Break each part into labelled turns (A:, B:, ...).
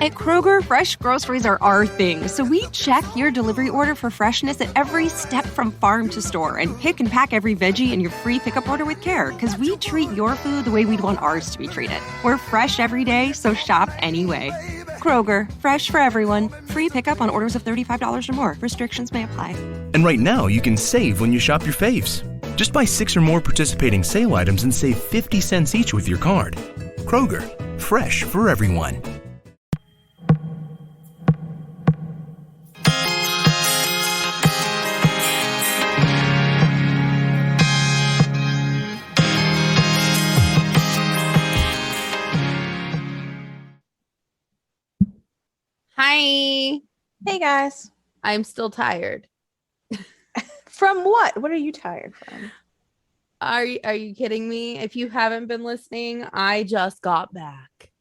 A: At Kroger, fresh groceries are our thing, so we check your delivery order for freshness at every step from farm to store and pick and pack every veggie in your free pickup order with care, because we treat your food the way we'd want ours to be treated. We're fresh every day, so shop anyway. Kroger, fresh for everyone. Free pickup on orders of $35 or more. Restrictions may apply.
B: And right now, you can save when you shop your faves. Just buy 6 or more participating sale items and save 50 cents each with your card. Kroger, fresh for everyone.
C: Hi.
D: Hey guys.
C: I'm still tired.
D: From what? What are you tired from?
C: Are you kidding me? If you haven't been listening, I just got back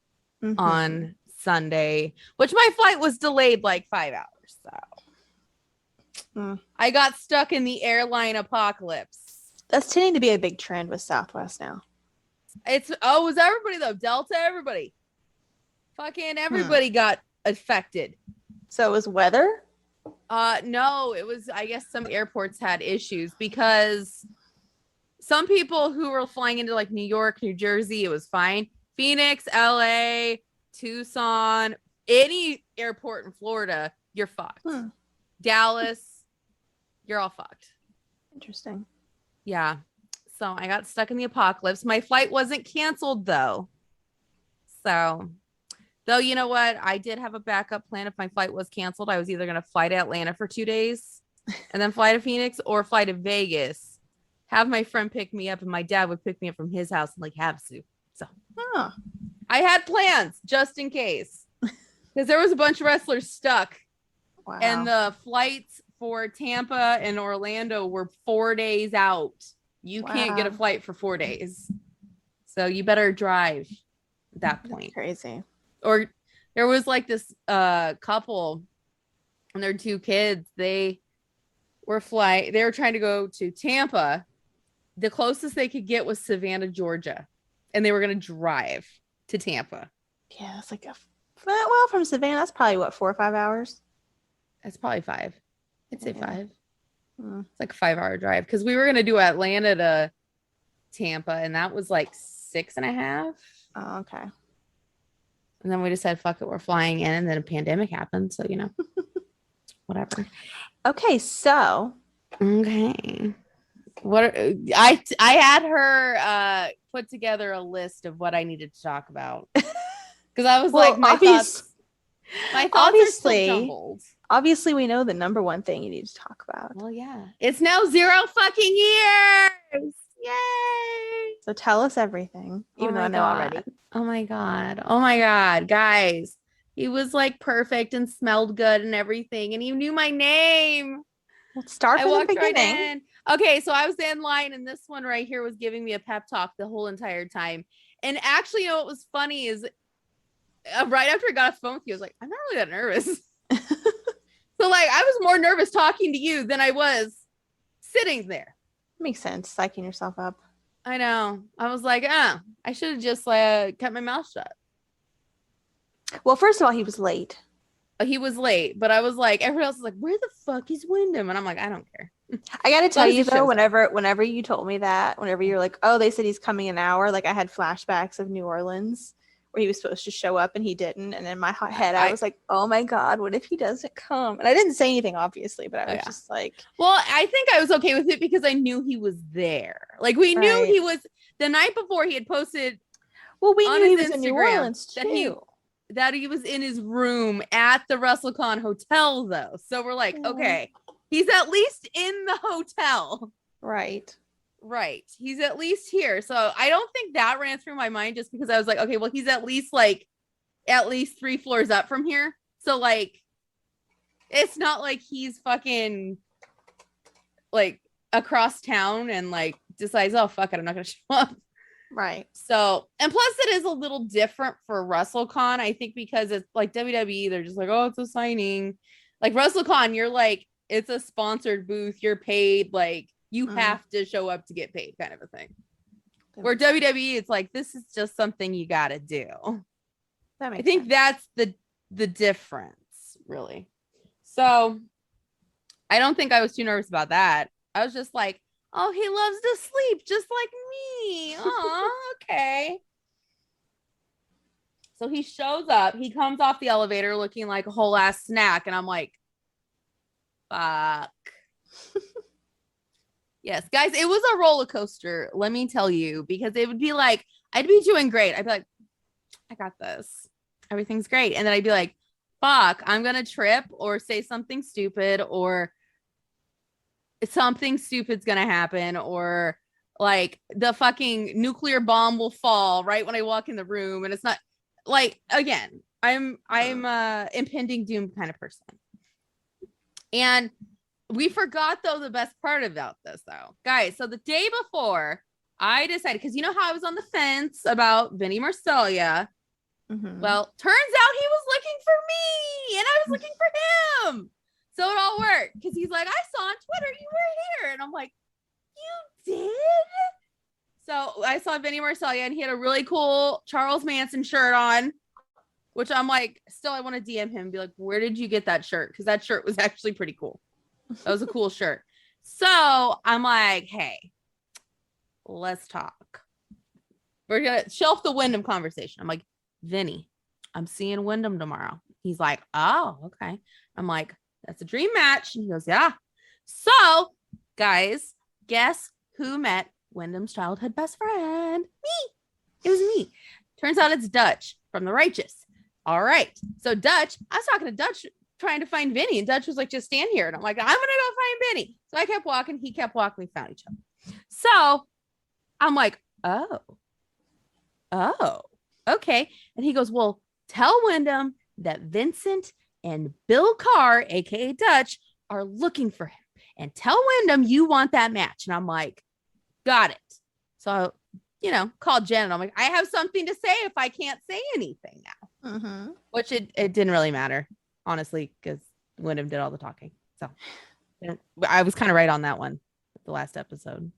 C: on Sunday, which my flight was delayed like 5 hours. So I got stuck in the airline apocalypse.
D: That's tending to be a big trend with Southwest now.
C: It was everybody though. Delta, everybody. Fucking everybody got affected.
D: So it was weather?
C: No, it was, I guess some airports had issues because some people who were flying into like New York, New Jersey, it was fine. Phoenix, LA, Tucson, any airport in Florida, you're fucked. Dallas, you're all fucked.
D: Interesting.
C: Yeah. So I got stuck in the apocalypse. My flight wasn't canceled though. Though, you know what? I did have a backup plan. If my flight was canceled, I was either going to fly to Atlanta for 2 days and then fly to Phoenix or fly to Vegas, have my friend pick me up, and my dad would pick me up from his house in like Havasu. So I had plans just in case because there was a bunch of wrestlers stuck.
D: Wow.
C: And the flights for Tampa and Orlando were 4 days out. You can't get a flight for 4 days. So you better drive at that point.
D: That's crazy.
C: Or there was like this couple and their 2 kids. They were trying to go to Tampa. The closest they could get was Savannah, Georgia, and they were going to drive to Tampa.
D: Yeah, it's like well, from Savannah, that's probably what, 4 or 5 hours.
C: That's probably 5. I'd say 5. It's like a 5-hour drive because we were going to do Atlanta to Tampa, and that was like 6.5.
D: Oh, okay.
C: And then we just said, fuck it, we're flying in. And then a pandemic happened. So, whatever.
D: Okay. So.
C: Okay. I had her put together a list of what I needed to talk about. Because I was like, my thoughts
D: obviously,
C: are still jumbled.
D: Obviously, we know the number one thing you need to talk about.
C: Well, yeah. It's now 0 fucking years. Yay.
D: So tell us everything, even though I know already.
C: Oh my God, guys. He was like perfect and smelled good and everything. And he knew my name.
D: Let's start from the beginning.
C: Right in. Okay, so I was in line and this one right here was giving me a pep talk the whole entire time. And actually, what was funny is right after I got off the phone with you, I was like, I'm not really that nervous. So like, I was more nervous talking to you than I was sitting there.
D: Makes sense. Psyching yourself up.
C: I know. I was like, I should have just kept my mouth shut.
D: Well, first of all, he was late.
C: He was late, but I was like, everyone else is like, where the fuck is Wyndham? And I'm like, I don't care.
D: I got to tell you though, whenever you told me that, whenever you're like, oh, they said he's coming an hour, like I had flashbacks of New Orleans where he was supposed to show up and he didn't. And in my head, I was like, oh my God, what if he doesn't come? And I didn't say anything, obviously, but I was just like.
C: Well, I think I was okay with it because I knew he was there. Like we knew he was the night before he had posted.
D: Well, we knew he was
C: Instagram
D: in New Orleans too.
C: That he was in his room at the WrestleCon hotel though. So we're like, okay, he's at least in the hotel.
D: Right.
C: He's at least here. So I don't think that ran through my mind just because I was like, okay, well, he's at least 3 floors up from here. So like, it's not like he's fucking like across town and like decides, oh, fuck it, I'm not going to show up.
D: Right.
C: So, and plus it is a little different for WrestleCon, I think, because it's like WWE, they're just like, oh, it's a signing. Like WrestleCon, you're like, it's a sponsored booth. You're paid. Like you have to show up to get paid kind of a thing. Where WWE, it's like, this is just something you got to do.
D: That makes
C: I think
D: sense.
C: that's the the difference, really. So I don't think I was too nervous about that. I was just like, oh, he loves to sleep just like me. Oh, okay. So he shows up. He comes off the elevator looking like a whole ass snack. And I'm like, fuck. Yes, guys, it was a roller coaster. Let me tell you, because it would be like, I'd be doing great. I'd be like, I got this. Everything's great. And then I'd be like, fuck, I'm going to trip or say something stupid, or something stupid's going to happen, or like the fucking nuclear bomb will fall right when I walk in the room. And it's not like, again, I'm a impending doom kind of person. And we forgot though the best part about this though, guys. So the day before I decided, because you know how I was on the fence about Vinny Marcellia. Well, turns out he was looking for me and I was looking for him. So it all worked, because he's like, I saw on Twitter you were here. And I'm like, you did? So I saw Vinny Marcellia and he had a really cool Charles Manson shirt on, which I'm like, still, I want to DM him and be like, where did you get that shirt? Because that shirt was actually pretty cool. That was a cool shirt. So I'm like, hey, let's talk. We're going to shelf the Wyndham conversation. I'm like, Vinny, I'm seeing Wyndham tomorrow. He's like, oh, okay. I'm like, that's a dream match. And he goes, yeah. So, guys, guess who met Wyndham's childhood best friend? Me. It was me. Turns out it's Dutch from The Righteous. All right. So Dutch, I was talking to Dutch trying to find Vinny, and Dutch was like, just stand here. And I'm like, I'm going to go find Vinny. So I kept walking. He kept walking. We found each other. So I'm like, oh, okay. And he goes, well, tell Wyndham that Vincent and Bill Carr, aka Dutch, are looking for him, and tell Wyndham you want that match. And I'm like, got it. So, called Jen and I'm like, I have something to say if I can't say anything now. Which it didn't really matter, honestly, because Wyndham did all the talking. So I was kind of right on that one, the last episode,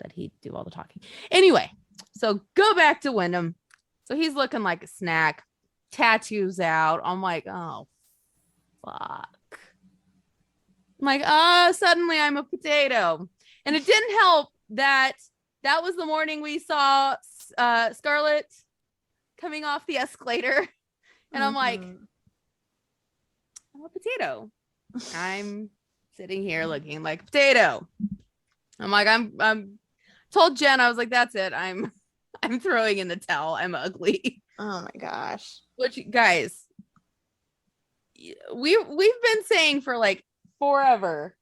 C: that he'd do all the talking. Anyway, so go back to Wyndham. So he's looking like a snack, tattoos out. I'm like, oh, fuck. I'm like, oh, suddenly I'm a potato. And it didn't help that was the morning we saw Scarlett coming off the escalator. And I'm like, I'm a potato. I'm sitting here looking like a potato. I'm like, I'm told Jen, I was like, that's it. I'm throwing in the towel. I'm ugly.
D: Oh my gosh.
C: Which, guys, we've been saying for like forever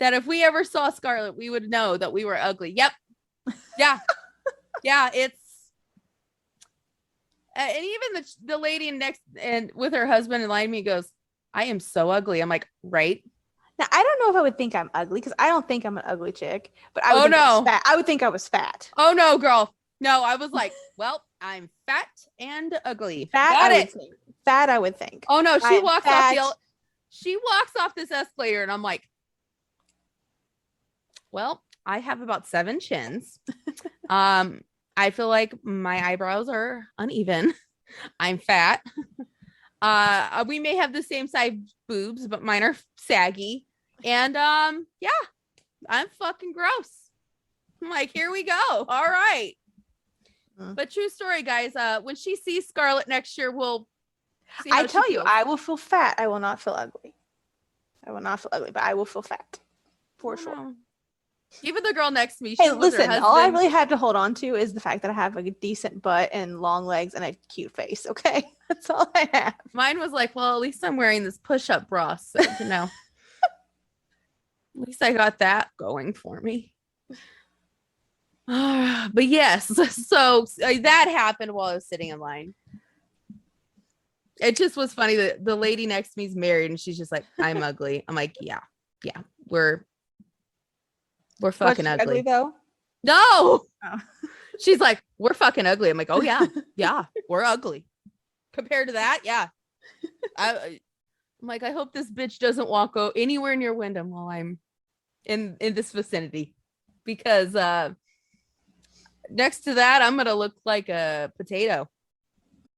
C: that if we ever saw Scarlett, we would know that we were ugly. Yep. Yeah. Yeah. It's and even the lady next and with her husband and line me goes, I am so ugly. I'm like, right.
D: Now, I don't know if I would think I'm ugly, because I don't think I'm an ugly chick, but I would I was fat. I would think I was fat.
C: Oh no, girl. No, I was like, well, I'm fat and ugly.
D: Fat, I would think.
C: Oh no, she walks off this escalator and I'm like, well, I have about 7 chins. I feel like my eyebrows are uneven. I'm fat. We may have the same size boobs, but mine are saggy. And yeah, I'm fucking gross. I'm like, here we go. All right. But true story, guys. When she sees Scarlett next year, we'll see how
D: I tell you, I will feel fat. I will not feel ugly. I will not feel ugly, but I will feel fat for sure.
C: Even the girl next to me.
D: Hey, listen, all I really have to hold on to is the fact that I have like a decent butt and long legs and a cute face. Okay, that's all I have.
C: Mine was like, well, at least I'm wearing this push-up bra, so at least I got that going for me. But yes, so that happened while I was sitting in line. It just was funny that the lady next to me is married and she's just like, I'm ugly. I'm like, yeah, we're fucking ugly
D: though.
C: No.
D: Oh.
C: She's like, we're fucking ugly. I'm like, oh yeah, we're ugly compared to that. Yeah. I'm like, I hope this bitch doesn't walk anywhere near Wyndham while I'm in this vicinity, because next to that, I'm gonna look like a potato.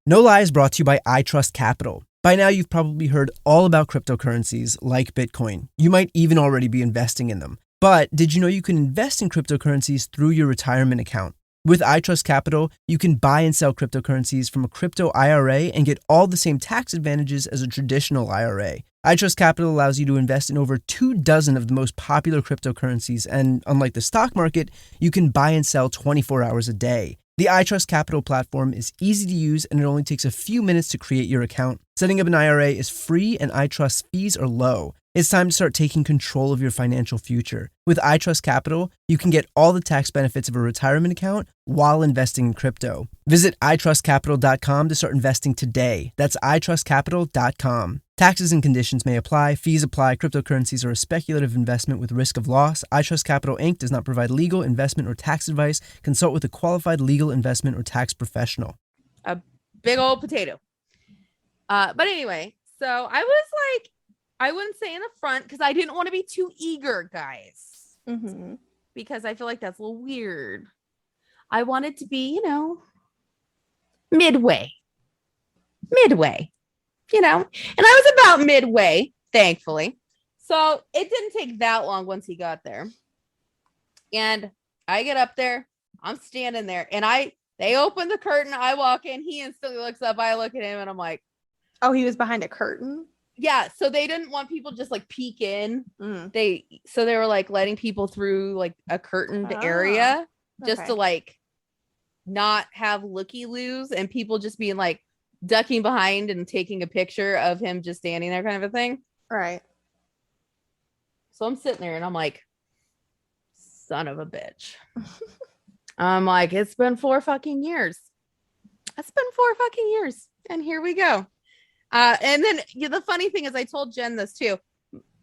E: No Lie is brought to you by I Trust Capital. By now, you've probably heard all about cryptocurrencies like Bitcoin. You might even already be investing in them. But did you know you can invest in cryptocurrencies through your retirement account? With I Trust Capital, you can buy and sell cryptocurrencies from a crypto IRA and get all the same tax advantages as a traditional IRA. I Trust Capital allows you to invest in over 24 of the most popular cryptocurrencies, and unlike the stock market, you can buy and sell 24 hours a day. The iTrust Capital platform is easy to use and it only takes a few minutes to create your account. Setting up an IRA is free and iTrust's fees are low. It's time to start taking control of your financial future. With iTrust Capital, you can get all the tax benefits of a retirement account while investing in crypto. Visit itrustcapital.com to start investing today. That's itrustcapital.com. Taxes and conditions may apply. Fees apply. Cryptocurrencies are a speculative investment with risk of loss. iTrust Capital Inc. does not provide legal, investment, or tax advice. Consult with a qualified legal, investment, or tax professional.
C: A big old potato. But anyway, so I was like, I wouldn't say in the front because I didn't want to be too eager, guys.
D: Mm-hmm.
C: Because I feel like that's a little weird. I wanted to be, midway, and I was about midway, thankfully. So it didn't take that long once he got there. And I get up there, I'm standing there, and they open the curtain, I walk in, he instantly looks up, I look at him, and I'm like,
D: oh, he was behind a curtain?
C: Yeah, so they didn't want people just like peek in.
D: Mm.
C: So they were like letting people through like a curtained area just to like not have looky-loos and people just being like ducking behind and taking a picture of him just standing there kind of a thing.
D: Right.
C: So I'm sitting there and I'm like, son of a bitch. I'm like, it's been 4 fucking years. It's been 4 fucking years. And here we go. And then the funny thing is I told Jen this too.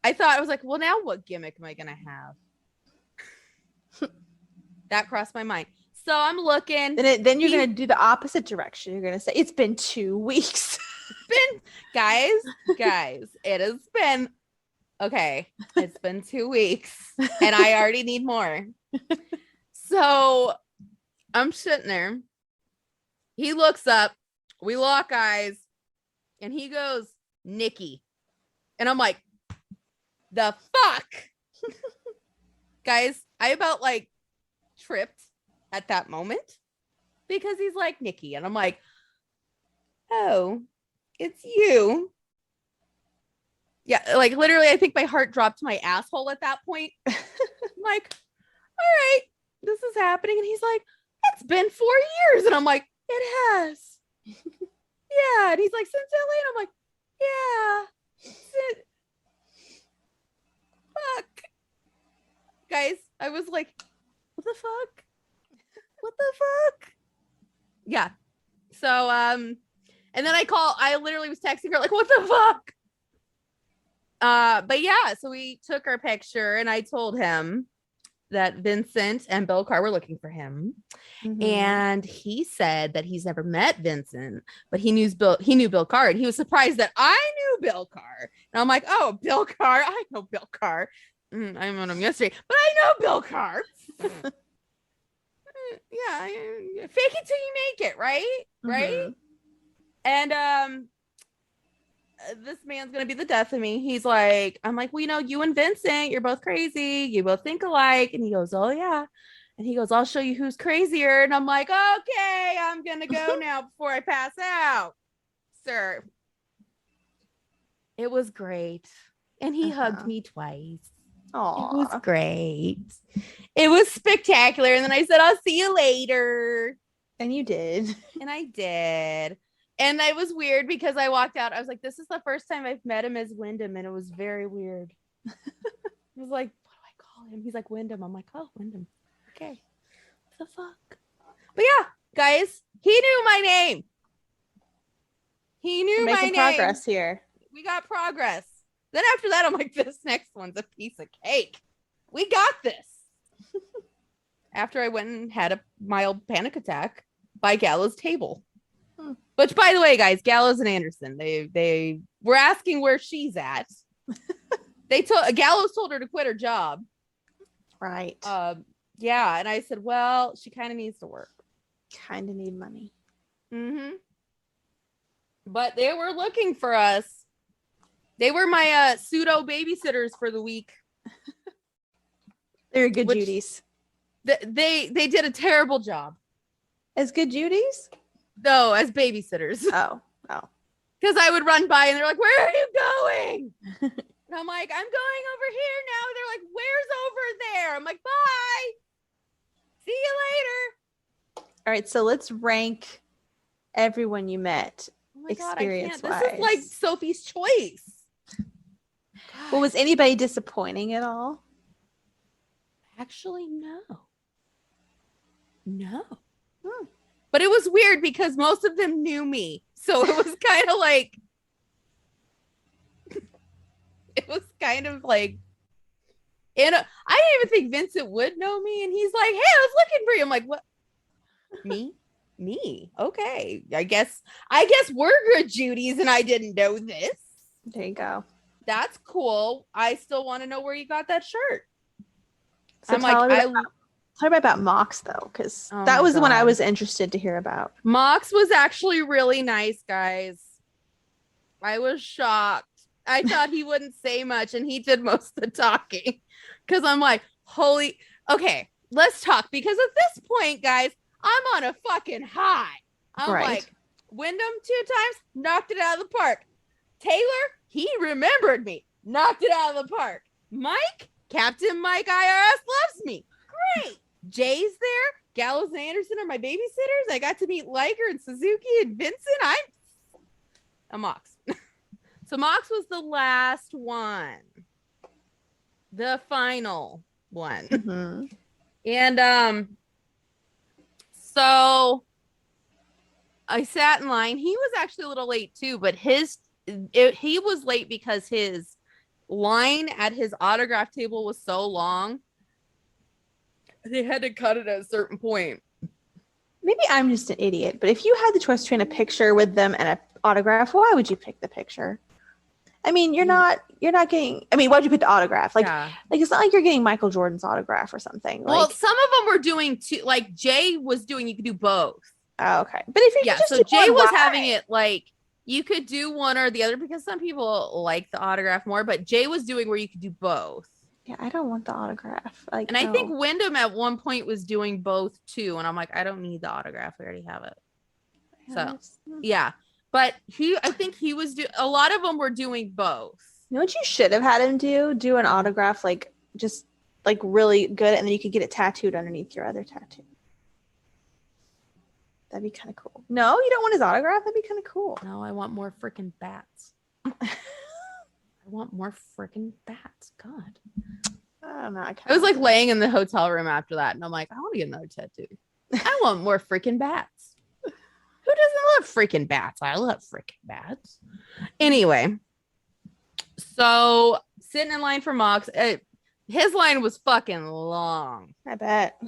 C: I was like, well, now what gimmick am I going to have? That crossed my mind. So I'm looking.
D: Then you're going to do the opposite direction. You're going to say, it's been 2 weeks.
C: Guys, it has been, okay, it's been 2 weeks and I already need more. So I'm sitting there. He looks up. We lock eyes. And he goes, Nikki. And I'm like, the fuck? Guys, I about like tripped at that moment because he's like, Nikki. And I'm like, oh, it's you. Yeah, like literally, I think my heart dropped to my asshole at that point. I'm like, all right, this is happening. And he's like, it's been 4 years. And I'm like, it has. Yeah, and he's like, since LA, and I'm like, yeah. Fuck. Guys, I was like, what the fuck? What the fuck? Yeah. So, and then I literally was texting her like, what the fuck? But yeah, so we took our picture and I told him that Vincent and Bill Carr were looking for him. Mm-hmm. And he said that he's never met Vincent, but he knew Bill Carr, and he was surprised that I knew Bill Carr. And I'm like, oh, Bill Carr, I know Bill Carr. I met him yesterday, but I know Bill Carr. Yeah, fake it till you make it, right? Mm-hmm. Right? And this man's gonna be the death of me. He's like, I'm like, well, you and Vincent, you're both crazy. You both think alike. And he goes, oh yeah. And he goes, I'll show you who's crazier. And I'm like, okay, I'm gonna go now before I pass out, sir. It was great, and he hugged me twice. Aww. It was great. It was spectacular. And then I said, I'll see you later.
D: And you did.
C: And I did. And it was weird because I walked out. I was like, this is the first time I've met him as Wyndham. And it was very weird. I was like, what do I call him? He's like, Wyndham. I'm like, oh, Wyndham. Okay. What the fuck? But yeah, guys, he knew my name. He knew my name.
D: Making progress here.
C: We got progress. Then after that, I'm like, this next one's a piece of cake. We got this. After I went and had a mild panic attack by Gallows' table. Which, by the way, guys, Gallows and Anderson, they were asking where she's at. Gallows told her to quit her job.
D: Right.
C: Yeah, and I said, well, she kind of needs to work.
D: Kind of need money.
C: Mm-hmm. But they were looking for us. They were my pseudo babysitters for the week.
D: They're good Judies.
C: They did a terrible job.
D: As good Judies?
C: No, as babysitters.
D: Oh.
C: Because I would run by and they're like, "Where are you going?" And I'm like, "I'm going over here now." They're like, "Where's over there?" I'm like, "Bye. See you later."
D: All right, so let's rank everyone you met.
C: Oh my God, I can't.
D: Experience-wise.
C: This is like Sophie's Choice.
D: Well, was anybody disappointing at all?
C: Actually, no. But it was weird because most of them knew me. So it was kind of like, and I didn't even think Vincent would know me. And he's like, "Hey, I was looking for you." I'm like, "What? Me? Okay. I guess we're good Judies and I didn't know this."
D: There you go.
C: That's cool. I still want to know where you got that shirt.
D: So
C: I'm like,
D: tell me about Mox though, because that was the one I was interested to hear about.
C: Mox was actually really nice, guys. I was shocked. I thought he wouldn't say much, and he did most of the talking. Because I'm like, okay, let's talk. Because at this point, guys, I'm on a fucking high. I'm like, Wyndham 2 times, knocked it out of the park. Taylor, he remembered me, knocked it out of the park. Mike, Captain Mike IRS loves me. Great. Jay's there. Gallows and Anderson are my babysitters. I got to meet Liger and Suzuki and Vincent. I'm a Mox. So Mox was the last one. The final one.
D: Mm-hmm.
C: And so I sat in line. He was actually a little late too, but he was late because his line at his autograph table was so long. They had to cut it at a certain point.
D: Maybe I'm just an idiot, but if you had the choice between a picture with them and an autograph, why would you pick the picture? I mean, you're not getting. I mean, why'd you pick the autograph? Like it's not like you're getting Michael Jordan's autograph or something.
C: Well, some of them were doing two. Like Jay was doing. You could do both.
D: Oh, okay. But if you
C: so Jay was having it like you could do one or the other because some people like the autograph more. But Jay was doing where you could do both.
D: Yeah, I don't want the autograph. I
C: think Wyndham at one point was doing both too, and I'm like, I don't need the autograph. We already have it. So yeah, but I think he was a lot of them were doing both.
D: You know what you should have had him do an autograph, like just like really good, and then you could get it tattooed underneath your other tattoo. That'd be kind of cool. No, you don't want his autograph? That'd be kind of cool.
C: No, I want more freaking bats. I want more freaking bats. God.
D: I don't know.
C: I was like laying in the hotel room after that, and I'm like, I want to get another tattoo. I want more freaking bats. Who doesn't love freaking bats? I love freaking bats. Anyway, so sitting in line for Mox, his line was fucking long.
D: I bet.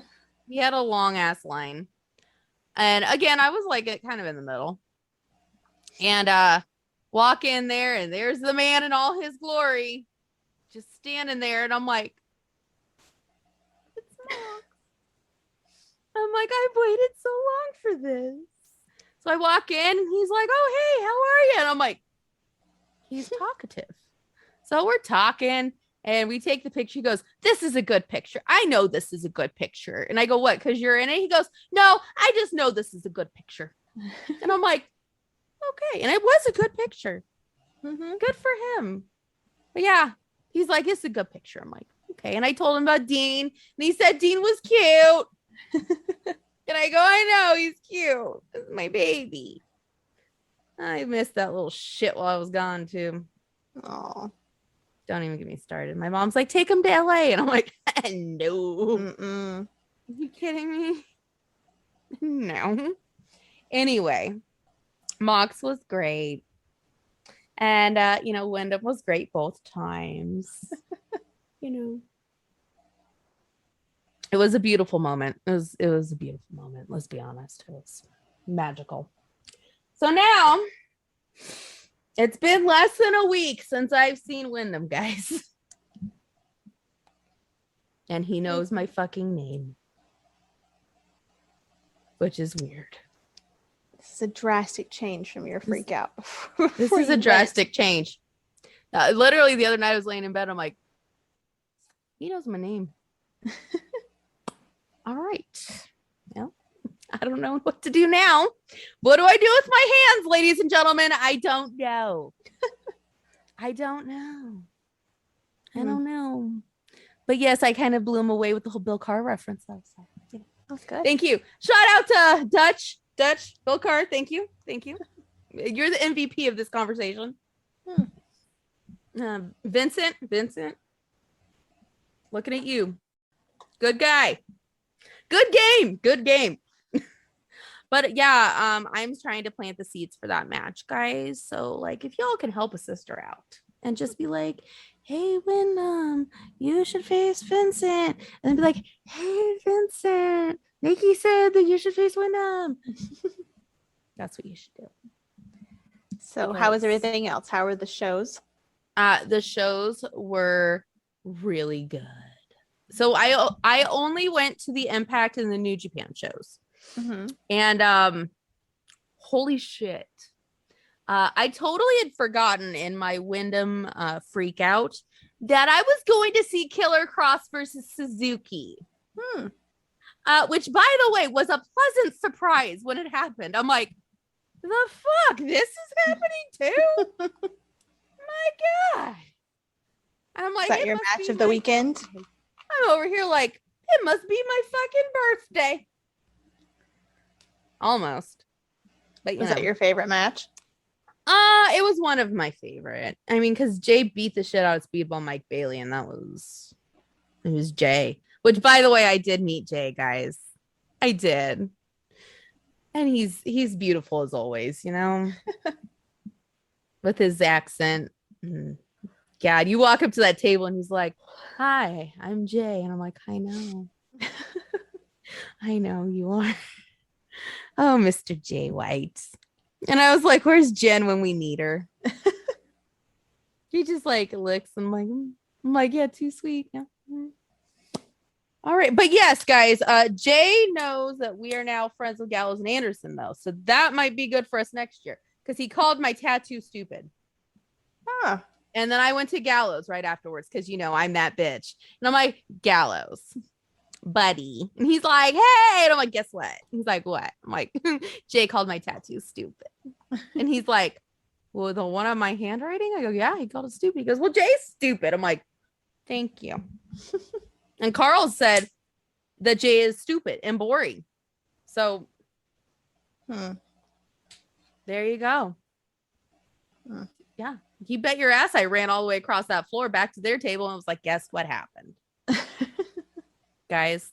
C: He had a long ass line. And again, I was like kind of in the middle. And walk in there, and there's the man in all his glory, just standing there. And I'm like, it's Mox. I'm like, I've waited so long for this. So I walk in, and he's like, "Oh, hey, how are you?" And I'm like, he's talkative. So we're talking, and we take the picture. He goes, "This is a good picture. I know this is a good picture." And I go, "What? Because you're in it?" He goes, "No, I just know this is a good picture." And I'm like, okay. And it was a good picture.
D: Mm-hmm.
C: Good for him. But yeah, he's like, "It's a good picture." I'm like, okay. And I told him about Dean, and he said Dean was cute. And I go, "I know, he's cute. This is my baby." I missed that little shit while I was gone too.
D: Oh,
C: don't even get me started. My mom's like, "Take him to LA." And I'm like, no.
D: Mm-mm.
C: Are you kidding me? No. Anyway, Mox was great. And, Wyndham was great both times. It was a beautiful moment. It was a beautiful moment. Let's be honest. It was magical. So now it's been less than a week since I've seen Wyndham, guys. And he knows my fucking name, which is weird.
D: is a drastic change from your freak out.
C: This is a drastic change. Literally the other night I was laying in bed. I'm like, he knows my name. All right. Well, I don't know what to do now. What do I do with my hands, ladies and gentlemen? I don't know. I don't know. I don't know. But yes, I kind of blew him away with the whole Bill Carr reference. Though, so, you know.
D: That's good.
C: Thank you. Shout out to Dutch, Bill Carr. Thank you. You're the MVP of this conversation. Vincent, looking at you. Good guy. Good game. But yeah, I'm trying to plant the seeds for that match, guys. So like, if y'all can help a sister out and just be like, hey, Wyndham, you should face Vincent. And then be like, hey, Vincent, Nikki said that you should face Wyndham. That's what you should do.
D: So how is everything else? How are the shows?
C: The shows were really good. So I only went to the Impact and the New Japan shows. And holy shit. I totally had forgotten in my Wyndham freak out that I was going to see Killer Cross versus Suzuki. Which, by the way, was a pleasant surprise when it happened. I'm like, the fuck? This is happening too? My God. I'm like,
D: is that your match of the weekend?
C: I'm over here like, it must be my fucking birthday. Almost. But
D: was that your favorite match?
C: It was one of my favorite. I mean, because Jay beat the shit out of Speedball Mike Bailey, and it was Jay. Which, by the way, I did meet Jay, guys. I did. And he's beautiful as always, you know? With his accent. God, you walk up to that table and he's like, hi, I'm Jay. And I'm like, I know. I know you are. Oh, Mr. Jay White. And I was like, where's Jen when we need her? She just like licks. I'm like, yeah, too sweet. Yeah. All right. But yes, guys, Jay knows that we are now friends with Gallows and Anderson, though. So that might be good for us next year because he called my tattoo stupid.
D: Huh.
C: And then I went to Gallows right afterwards because, you know, I'm that bitch. And I'm like, Gallows, buddy. And he's like, hey. And I'm like, guess what? He's like, what? I'm like, Jay called my tattoo stupid. And he's like, well, the one on my handwriting? I go, yeah, he called it stupid. He goes, well, Jay's stupid. I'm like, thank you. And Carl said that Jay is stupid and boring. So there you go. Yeah. You bet your ass I ran all the way across that floor back to their table and was like, guess what happened? Guys,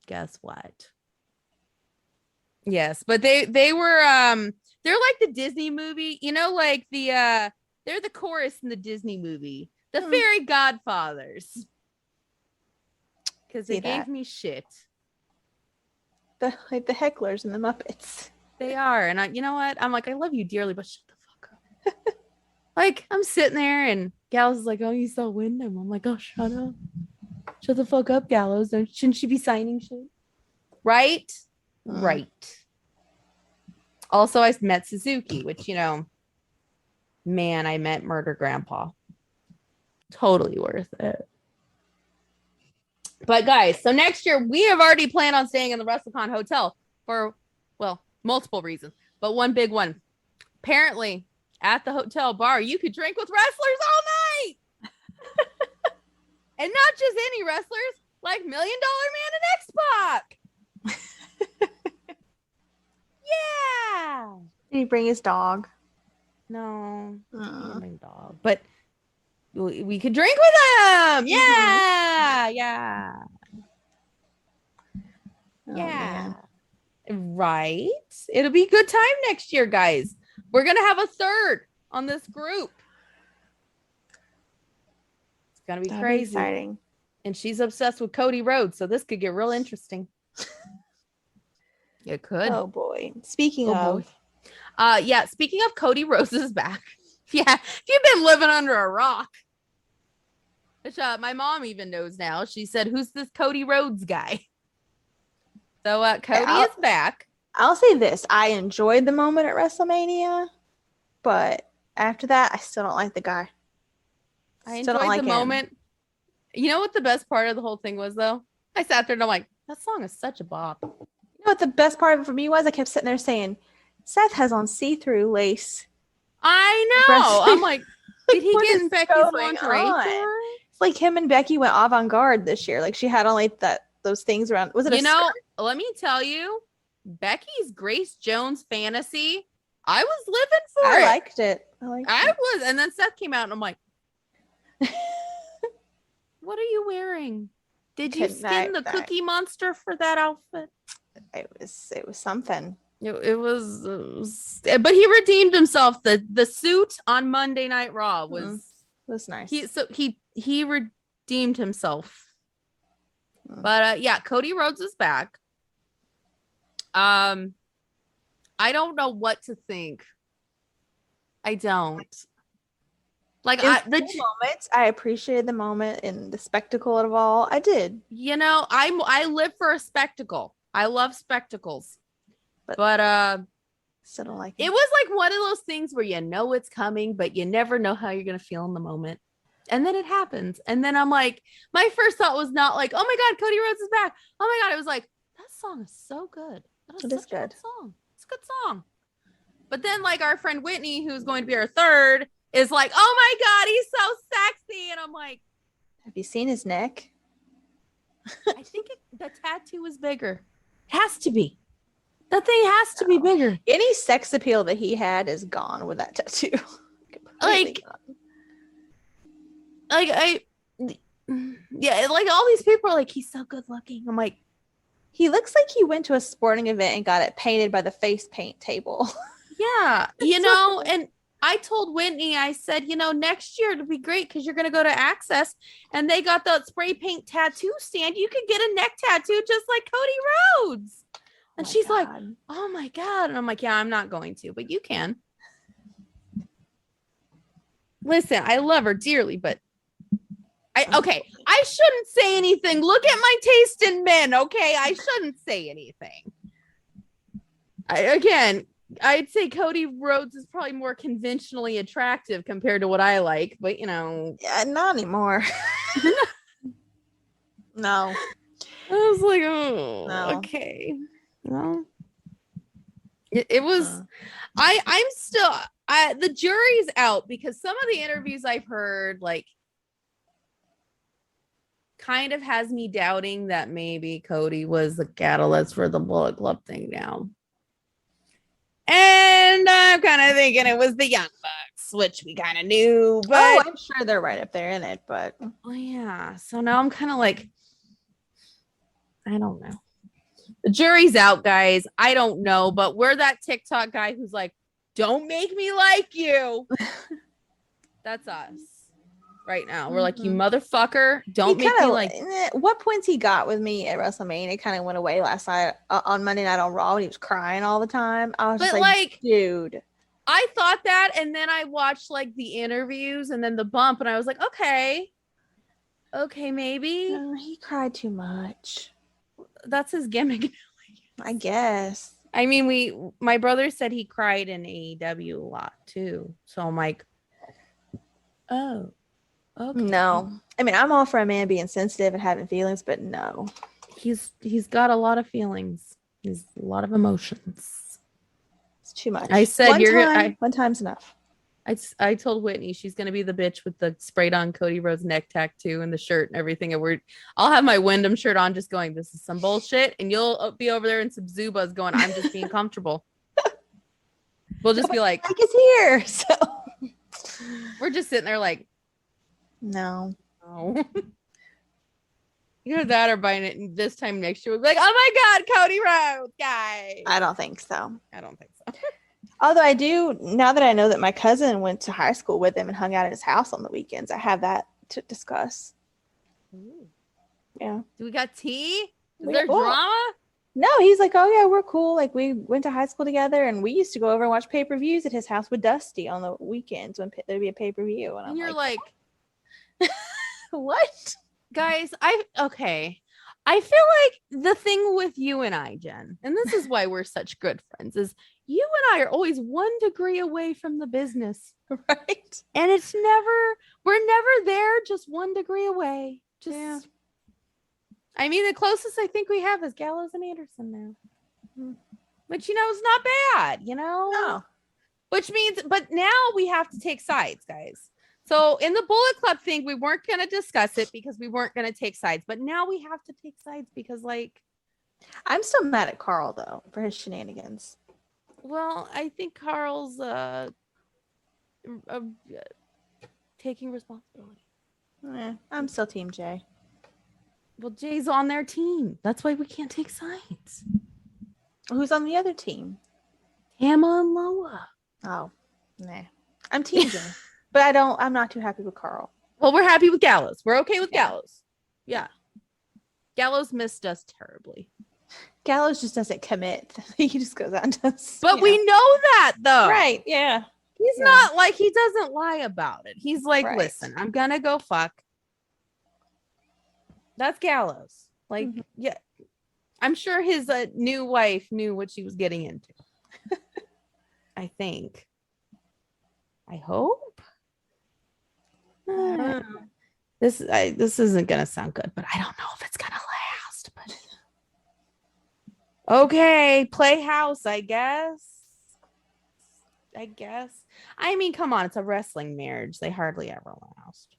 C: guess what? Yes, but they were they're like the Disney movie, you know, like they're the chorus in the Disney movie, the Fairy Godfathers. Because they gave me shit.
D: The hecklers and the Muppets.
C: They are. And you know what? I'm like, I love you dearly, but shut the fuck up. Like, I'm sitting there and Gallows is like, oh, you saw Wyndham. I'm like, oh, shut up. Shut the fuck up, Gallows. Shouldn't she be signing shit? Right? Right. Also, I met Suzuki, which, you know, man, I met Murder Grandpa. Totally worth it. But guys, so next year we have already planned on staying in the WrestleCon hotel for, well, multiple reasons, but one big one. Apparently, at the hotel bar, you could drink with wrestlers all night, and not just any wrestlers, like $1 Million Man and X-Pac. Yeah.
D: Did he bring his dog?
C: No, my dog, but we could drink with him. Yeah. Yeah.
D: Oh,
C: Yeah. Man. Right. It'll be a good time next year, guys. We're going to have a third on this group. It's going to be crazy.
D: Exciting.
C: And she's obsessed with Cody Rhodes, so this could get real interesting. It could.
D: Oh boy. Speaking of
C: Cody Rhodes is back. Yeah, if you've been living under a rock, which my mom even knows now. She said, who's this Cody Rhodes guy? So Cody is back.
D: I'll say this: I enjoyed the moment at WrestleMania, but after that, I still don't like the guy.
C: I
D: Still don't
C: enjoyed
D: like
C: the
D: him.
C: moment. You know what the best part of the whole thing was, though? I sat there and I'm like, that song is such a bop.
D: You know what the best part of it for me was? I kept sitting there saying, Seth has on see-through lace.
C: I know. I'm like, did he
D: What
C: get
D: is
C: in Becky's
D: going
C: lingerie
D: on?
C: tour?
D: It's like him and Becky went avant-garde this year. Like she had on like those things around. Was it
C: You know,
D: skirt?
C: let me tell you, Becky's Grace Jones fantasy, I was living for
D: I
C: it.
D: liked it. I liked
C: I
D: it.
C: was. And then Seth came out and I'm like, what are you wearing? Did you skin the Cookie Monster for that outfit?
D: It was something.
C: It was, but he redeemed himself. The suit on Monday Night Raw
D: was nice.
C: He redeemed himself. But yeah, Cody Rhodes is back. I don't know what to think. I don't. Like
D: moments, I appreciated the moment and the spectacle of it all. I did.
C: You know, I live for a spectacle. I love spectacles. But
D: still don't like
C: it was like one of those things where you know it's coming, but you never know how you're gonna feel in the moment. And then it happens. And then I'm like, my first thought was not like, oh my God, Cody Rhodes is back. Oh my God. It was like, that song is so good.
D: It is good.
C: Song. It's a good song. But then like our friend Whitney, who's going to be our third, is like, oh my God, he's so sexy. And I'm like,
D: have you seen his neck?
C: I think the tattoo is bigger. It has to be. That thing has to be bigger.
D: Any sex appeal that he had is gone with that tattoo.
C: Like like all these people are like, he's so good looking. I'm like,
D: he looks like he went to a sporting event and got it painted by the face paint table.
C: Yeah, you know, and I told Whitney, I said, you know, next year it'll be great because you're going to go to Access and they got the spray paint tattoo stand. You could get a neck tattoo just like Cody Rhodes. And she's like, oh my God. And I'm like, yeah, I'm not going to, but you can. Listen, I love her dearly, but I shouldn't say anything. Look at my taste in men, okay? I shouldn't say anything. I'd say Cody Rhodes is probably more conventionally attractive compared to what I like, but you know.
D: Yeah, not anymore. No.
C: I was like, oh, no. Okay. Well, it was, I'm still, the jury's out because some of the interviews I've heard, like, kind of has me doubting that maybe Cody was the catalyst for the Bullet Club thing now. And I'm kind of thinking it was the Young Bucks, which we kind of knew, but
D: I'm sure they're right up there in it, but
C: yeah. So now I'm kind of like, I don't know. The jury's out, guys. I don't know, but we're that TikTok guy who's like, don't make me like you. That's us right now. We're like, you motherfucker, don't make me like.
D: What points he got with me at WrestleMania kind of went away last night on Monday Night on Raw when he was crying all the time. I was just like, dude.
C: I thought that, and then I watched like the interviews and then the bump, and I was like, okay, maybe.
D: No, he cried too much.
C: That's his gimmick,
D: I guess.
C: I mean, my brother said he cried in AEW a lot too, so I'm like, oh, okay.
D: No, I mean, I'm all for a man being sensitive and having feelings, but no,
C: he's got a lot of feelings. He's a lot of emotions.
D: It's too much.
C: I said
D: one time's enough.
C: I told Whitney she's gonna be the bitch with the sprayed on Cody Rhodes neck tattoo and the shirt and everything. And I'll have my Wyndham shirt on, just going, this is some bullshit, and you'll be over there in some Zubas going, I'm just being comfortable. We'll just be like,
D: Mike is here, so
C: we're just sitting there like,
D: no.
C: Either that or buying it this time next year. We'll be like, oh my God, Cody Rhodes, guys.
D: I don't think so.
C: Although
D: I do, now that I know that my cousin went to high school with him and hung out at his house on the weekends, I have that to discuss.
C: Ooh.
D: Yeah.
C: Do we got tea? Is there drama?
D: No, he's like, oh yeah, we're cool. Like we went to high school together and we used to go over and watch pay-per-views at his house with Dusty on the weekends when there'd be a pay-per-view.
C: And you're like
D: what?
C: Guys, I I feel like the thing with you and I, Jen, and this is why we're such good friends, is you and I are always 1 degree away from the business.
D: Right.
C: And we're never there, just 1 degree away. Just, I mean, the closest I think we have is Gallows and Anderson now. Which, is not bad,
D: No.
C: Which means, but now we have to take sides, guys. So in the Bullet Club thing, we weren't going to discuss it because we weren't going to take sides. But now we have to take sides because,
D: I'm still mad at Carl, though, for his shenanigans.
C: Well, I think Carl's taking responsibility.
D: I'm still Team Jay.
C: Well, Jay's on their team. That's why we can't take sides.
D: Who's on the other team?
C: Tama and Loa.
D: Oh, nah. I'm Team Jay. But I'm not too happy with Carl.
C: Well, we're happy with Gallows. We're okay with Gallows. Yeah. Gallows missed us terribly.
D: Gallows just doesn't commit. He just goes out and does.
C: But we know that, though.
D: Right. Yeah.
C: He's not he doesn't lie about it. He's like, listen, I'm going to go fuck. That's Gallows. Yeah. I'm sure his new wife knew what she was getting into. I think. I hope. This isn't gonna sound good, but I don't know if it's gonna last. But okay, Playhouse, I guess. I mean, come on, it's a wrestling marriage. They hardly ever last.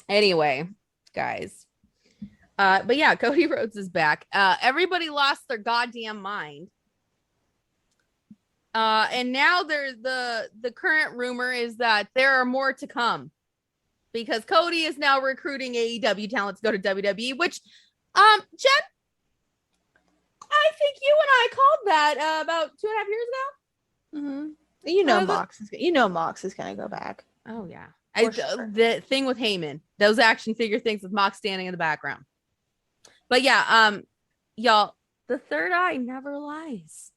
C: Anyway, guys. But yeah, Cody Rhodes is back. Everybody lost their goddamn mind. And now there's the current rumor is that there are more to come because Cody is now recruiting AEW talent to go to WWE, which, Jen, I think you and I called that about 2.5 years ago.
D: Mm-hmm. Mox is gonna go back.
C: Oh yeah,
D: Sure.
C: The thing with Heyman, those action figure things with Mox standing in the background. But yeah, y'all, the third eye never lies.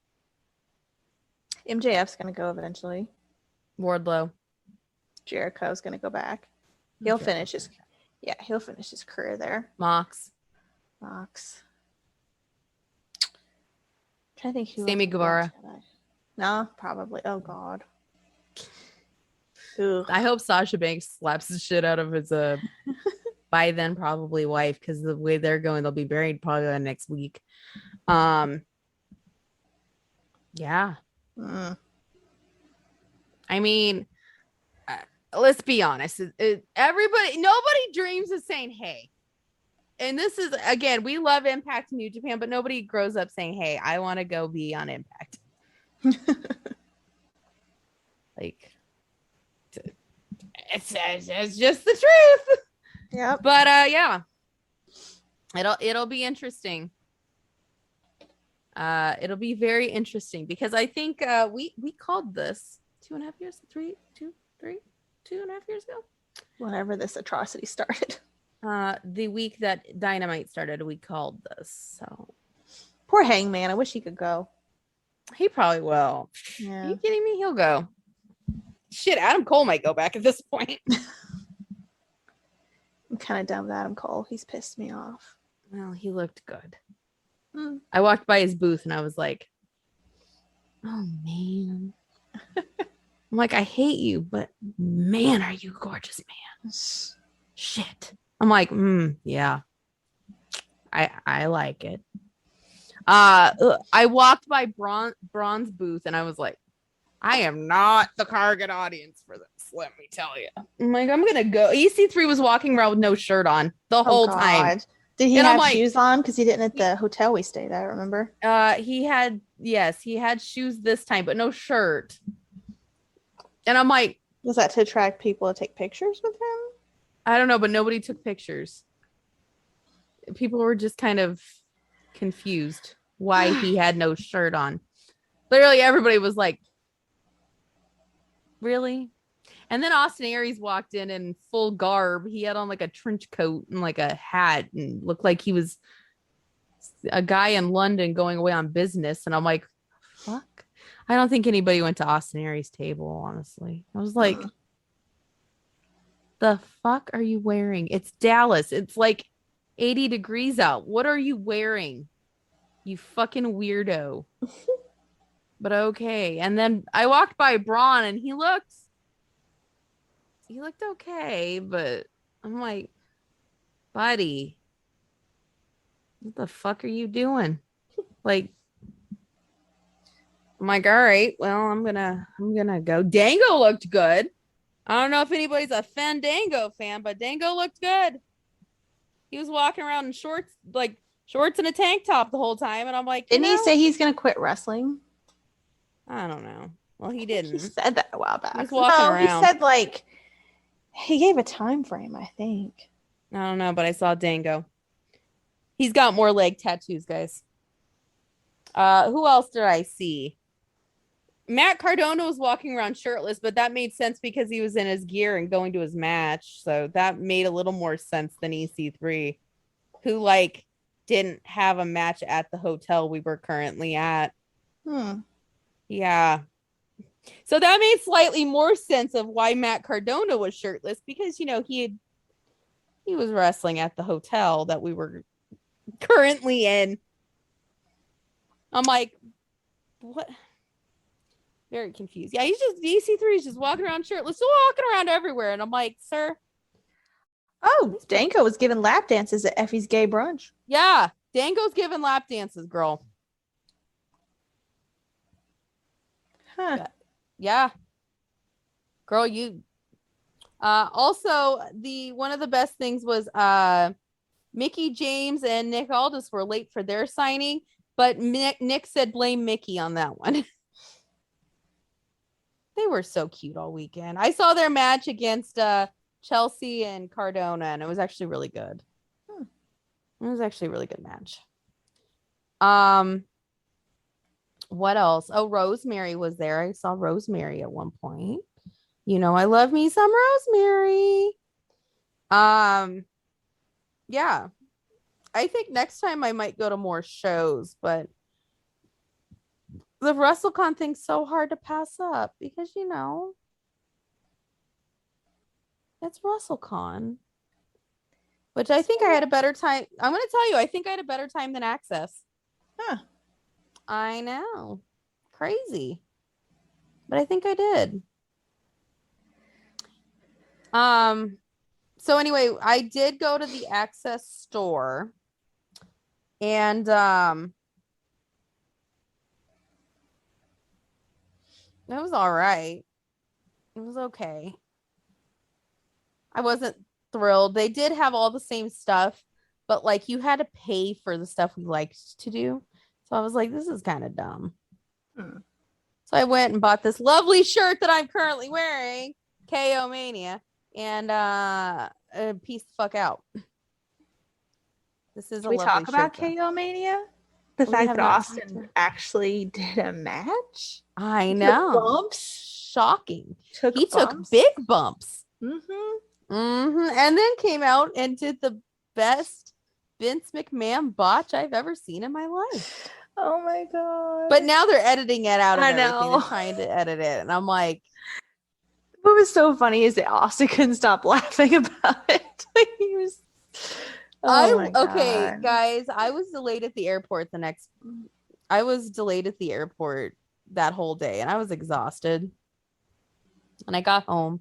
D: MJF's gonna go eventually.
C: Wardlow.
D: Jericho's gonna go back. He'll finish his career there.
C: Mox.
D: I'm trying to think who.
C: Sammy Guevara.
D: No, probably. Oh God. Ugh.
C: I hope Sasha Banks slaps the shit out of his by then probably wife, because the way they're going, they'll be married probably next week. Yeah. I mean, let's be honest. Nobody dreams of saying, hey. And this is, again, we love Impact New Japan, but nobody grows up saying, hey, I want to go be on Impact. It's just the truth.
D: Yeah.
C: But yeah. It'll be interesting. It'll be very interesting because I think we called this 2.5 years, 2.5 years ago.
D: Whenever this atrocity started.
C: The week that Dynamite started, we called this. So
D: poor Hangman. I wish he could go.
C: He probably will.
D: Yeah.
C: Are you kidding me? He'll go. Shit, Adam Cole might go back at this point.
D: I'm kind of done with Adam Cole. He's pissed me off.
C: Well, he looked good. I walked by his booth and I was like, oh man. I'm like, I hate you, but man, are you gorgeous, man. Shit. I'm like, yeah. I like it. I walked by Braun's booth and I was like, I am not the target audience for this, let me tell you. I'm like, I'm gonna go. EC3 was walking around with no shirt on the whole time.
D: Did he have shoes on? Because he didn't at the hotel we stayed at, remember?
C: He had shoes this time, but no shirt. And I'm like,
D: was that to attract people to take pictures with him?
C: I don't know, but nobody took pictures. People were just kind of confused why he had no shirt on. Literally everybody was like, really? And then Austin Aries walked in full garb. He had on like a trench coat and like a hat and looked like he was a guy in London going away on business. And I'm like, fuck. I don't think anybody went to Austin Aries' table, honestly. I was like, the fuck are you wearing? It's Dallas. It's like 80 degrees out. What are you wearing? You fucking weirdo. But okay. And then I walked by Braun and he looked okay, but I'm like, buddy, what the fuck are you doing? Like, I'm like, all right, well, I'm gonna go. Dango looked good. I don't know if anybody's a Fandango fan, but Dango looked good. He was walking around in shorts and a tank top the whole time, and I'm like,
D: didn't he say he's gonna quit wrestling?
C: I don't know. Well, he didn't.
D: He said that a while back.
C: He was walking around.
D: He said like he gave a time frame, I think.
C: I don't know, but I saw Dango. He's got more leg tattoos, guys. Who else did I see? Matt Cardona was walking around shirtless, but that made sense because he was in his gear and going to his match. So that made a little more sense than EC3, who like didn't have a match at the hotel we were currently at. Yeah. So that made slightly more sense of why Matt Cardona was shirtless, because, you know, he was wrestling at the hotel that we were currently in. I'm like, what? Very confused. Yeah, EC3 is just walking around shirtless, still walking around everywhere. And I'm like, sir.
D: Oh, Danko was giving lap dances at Effie's gay brunch.
C: Yeah, Dango's giving lap dances, girl.
D: Huh.
C: Yeah. Girl, you also one of the best things was Mickey James and Nick Aldis were late for their signing, but Nick said blame Mickey on that one. They were so cute all weekend. I saw their match against Chelsea and Cardona, and it was actually really good. It was actually a really good match. What else? Oh, Rosemary was there. I saw Rosemary at one point. You know, I love me some Rosemary. Yeah. I think next time I might go to more shows, but the WrestleCon thing's so hard to pass up because, you know, it's WrestleCon, which I think I had a better time. I'm going to tell you, I think I had a better time than Access.
D: Huh.
C: I know. Crazy. But I think I did. So anyway, I did go to the Access store, and it was all right. It was okay. I wasn't thrilled. They did have all the same stuff, but like you had to pay for the stuff we liked to do. So I was like, this is kind of dumb. So I went and bought this lovely shirt that I'm currently wearing, KO Mania, and peace the fuck out. This is
D: Can we talk about KO Mania? The fact that Austin actually did a match?
C: I know.
D: Bumps?
C: Shocking.
D: He
C: took big bumps.
D: Mm-hmm.
C: And then came out and did the best Vince McMahon botch I've ever seen in my life.
D: Oh my god.
C: But now they're editing it out of
D: I
C: everything.
D: know.
C: They're trying to edit it. And I'm like,
D: what was so funny is that Austin couldn't stop laughing about it. He was
C: okay, guys, I was delayed at the airport that whole day, and I was exhausted. And I got home.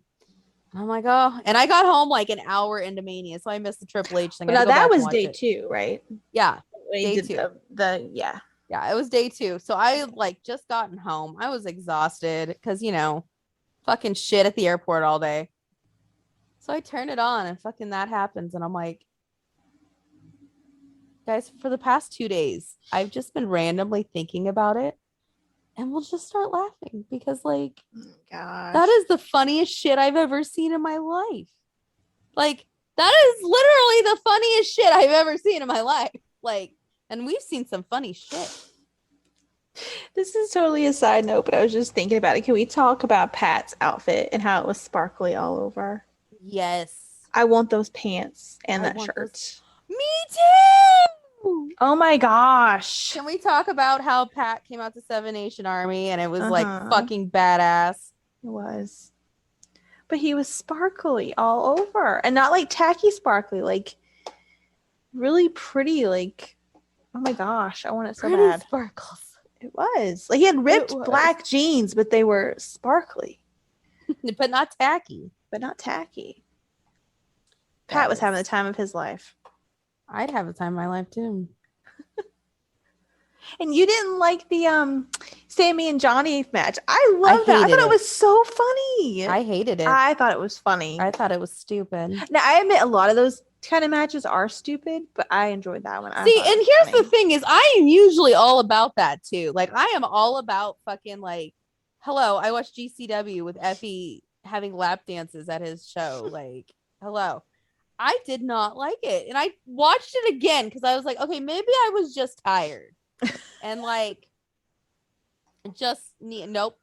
C: I'm like, oh, and I got home like an hour into Mania, so I missed the Triple H thing.
D: But now that was day 2, right?
C: Yeah,
D: day 2.
C: Yeah, it was day 2. So I like just gotten home. I was exhausted because, you know, fucking shit at the airport all day. So I turn it on and fucking that happens, and I'm like, guys, for the past 2 days, I've just been randomly thinking about it, and we'll just start laughing because, like, that is the funniest shit I've ever seen in my life. Like, that is literally the funniest shit I've ever seen in my life. Like, and we've seen some funny shit.
D: This is totally a side note, but I was just thinking about it. Can we talk about Pat's outfit and how it was sparkly all over?
C: Yes.
D: I want those pants and that shirt.
C: Me too.
D: Oh my gosh.
C: Can we talk about how Pat came out to Seven Nation Army and it was like fucking badass?
D: It was. But he was sparkly all over. And not like tacky sparkly, like really pretty, like oh my gosh, I want it so bad.
C: Sparkles.
D: It was. Like he had ripped black jeans, but they were sparkly.
C: But not tacky.
D: But not tacky. Pat was having the time of his life.
C: I'd have the time of my life too.
D: And you didn't like the Sammy and Johnny match. I love that. I thought it was so funny.
C: I hated it.
D: I thought it was funny.
C: I thought it was stupid.
D: Now I admit a lot of those kind of matches are stupid, but I enjoyed that one.
C: See, and here's the thing is I am usually all about that too. Like I am all about fucking like, hello, I watched GCW with Effie having lap dances at his show. Like, hello. I did not like it. And I watched it again because I was like, okay, maybe I was just tired. And like nope,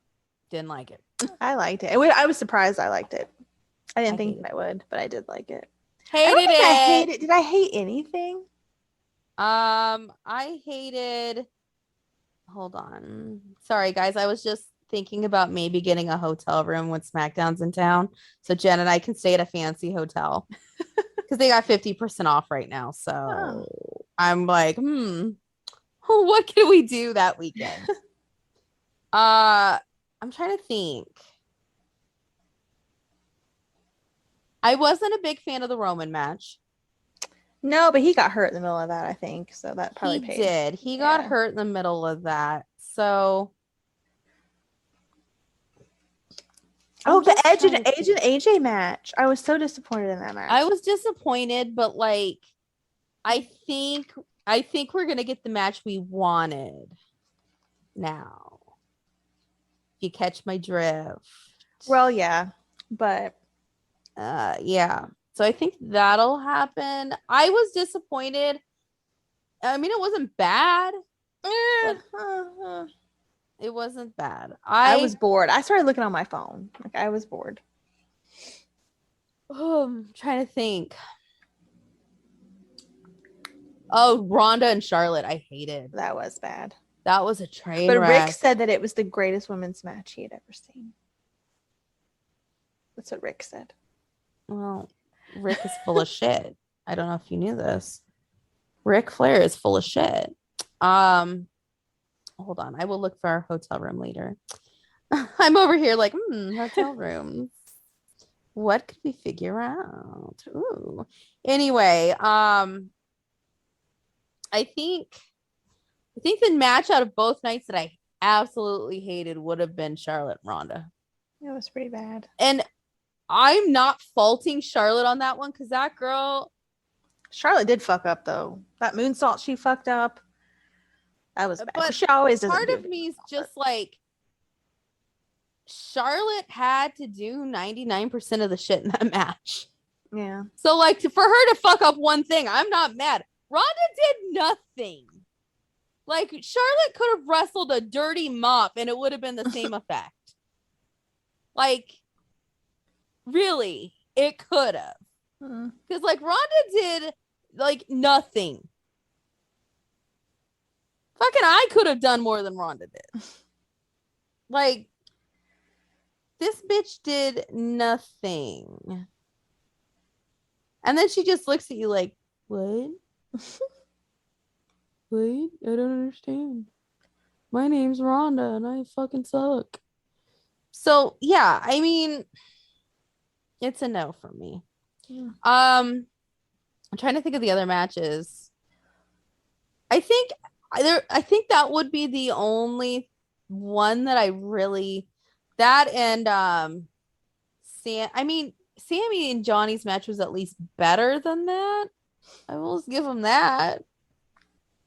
C: didn't like it.
D: I liked it. I was surprised I liked it. I didn't think that I would, but I did like it.
C: Hated it.
D: Did I hate anything?
C: I hated, hold on, sorry guys, I was just thinking about maybe getting a hotel room when SmackDown's in town so Jen and I can stay at a fancy hotel because they got 50% off right now. So I'm like, what can we do that weekend? I'm trying to think. I wasn't a big fan of the Roman match.
D: No, but he got hurt in the middle of that, I think. So that probably paid.
C: He did. He got hurt in the middle of that. So
D: the Edge and AJ match. I was so disappointed in that match.
C: I was disappointed, but like I think we're gonna get the match we wanted now. If you catch my drift.
D: Well, yeah, but
C: yeah. So I think that'll happen. I was disappointed. I mean, it wasn't bad. It wasn't bad. I
D: was bored. I started looking on my phone. Like I was bored.
C: Oh, I'm trying to think. Oh, Ronda and Charlotte, I hated.
D: That was bad.
C: That was a train
D: wreck.
C: Rick
D: said that it was the greatest women's match he had ever seen. That's what Rick said.
C: Well, Rick is full of shit. I don't know if you knew this. Ric Flair is full of shit. Hold on. I will look for our hotel room later. I'm over here like, hotel rooms. What could we figure out? Ooh. Anyway, I think the match out of both nights that I absolutely hated would have been Charlotte and Ronda.
D: It was pretty bad.
C: And I'm not faulting Charlotte on that one because that girl.
D: Charlotte did fuck up though. That moonsault she fucked up. That was bad.
C: But
D: she always does.
C: Part of me is just like Charlotte had to do 99% of the shit in that match.
D: Yeah.
C: So like for her to fuck up one thing, I'm not mad. Ronda did nothing. Like Charlotte could have wrestled a dirty mop and it would have been the same effect. Like really, it could have. Because like Ronda did like nothing. Fucking I could have done more than Ronda did. Like this bitch did nothing. And then she just looks at you like, what? What? I don't understand. My name's Rhonda and I fucking suck. So yeah, I mean, it's a no for me. Yeah. I'm trying to think of the other matches. I think that would be the only one that I really and Sammy and Johnny's match was at least better than that. I will just give them that.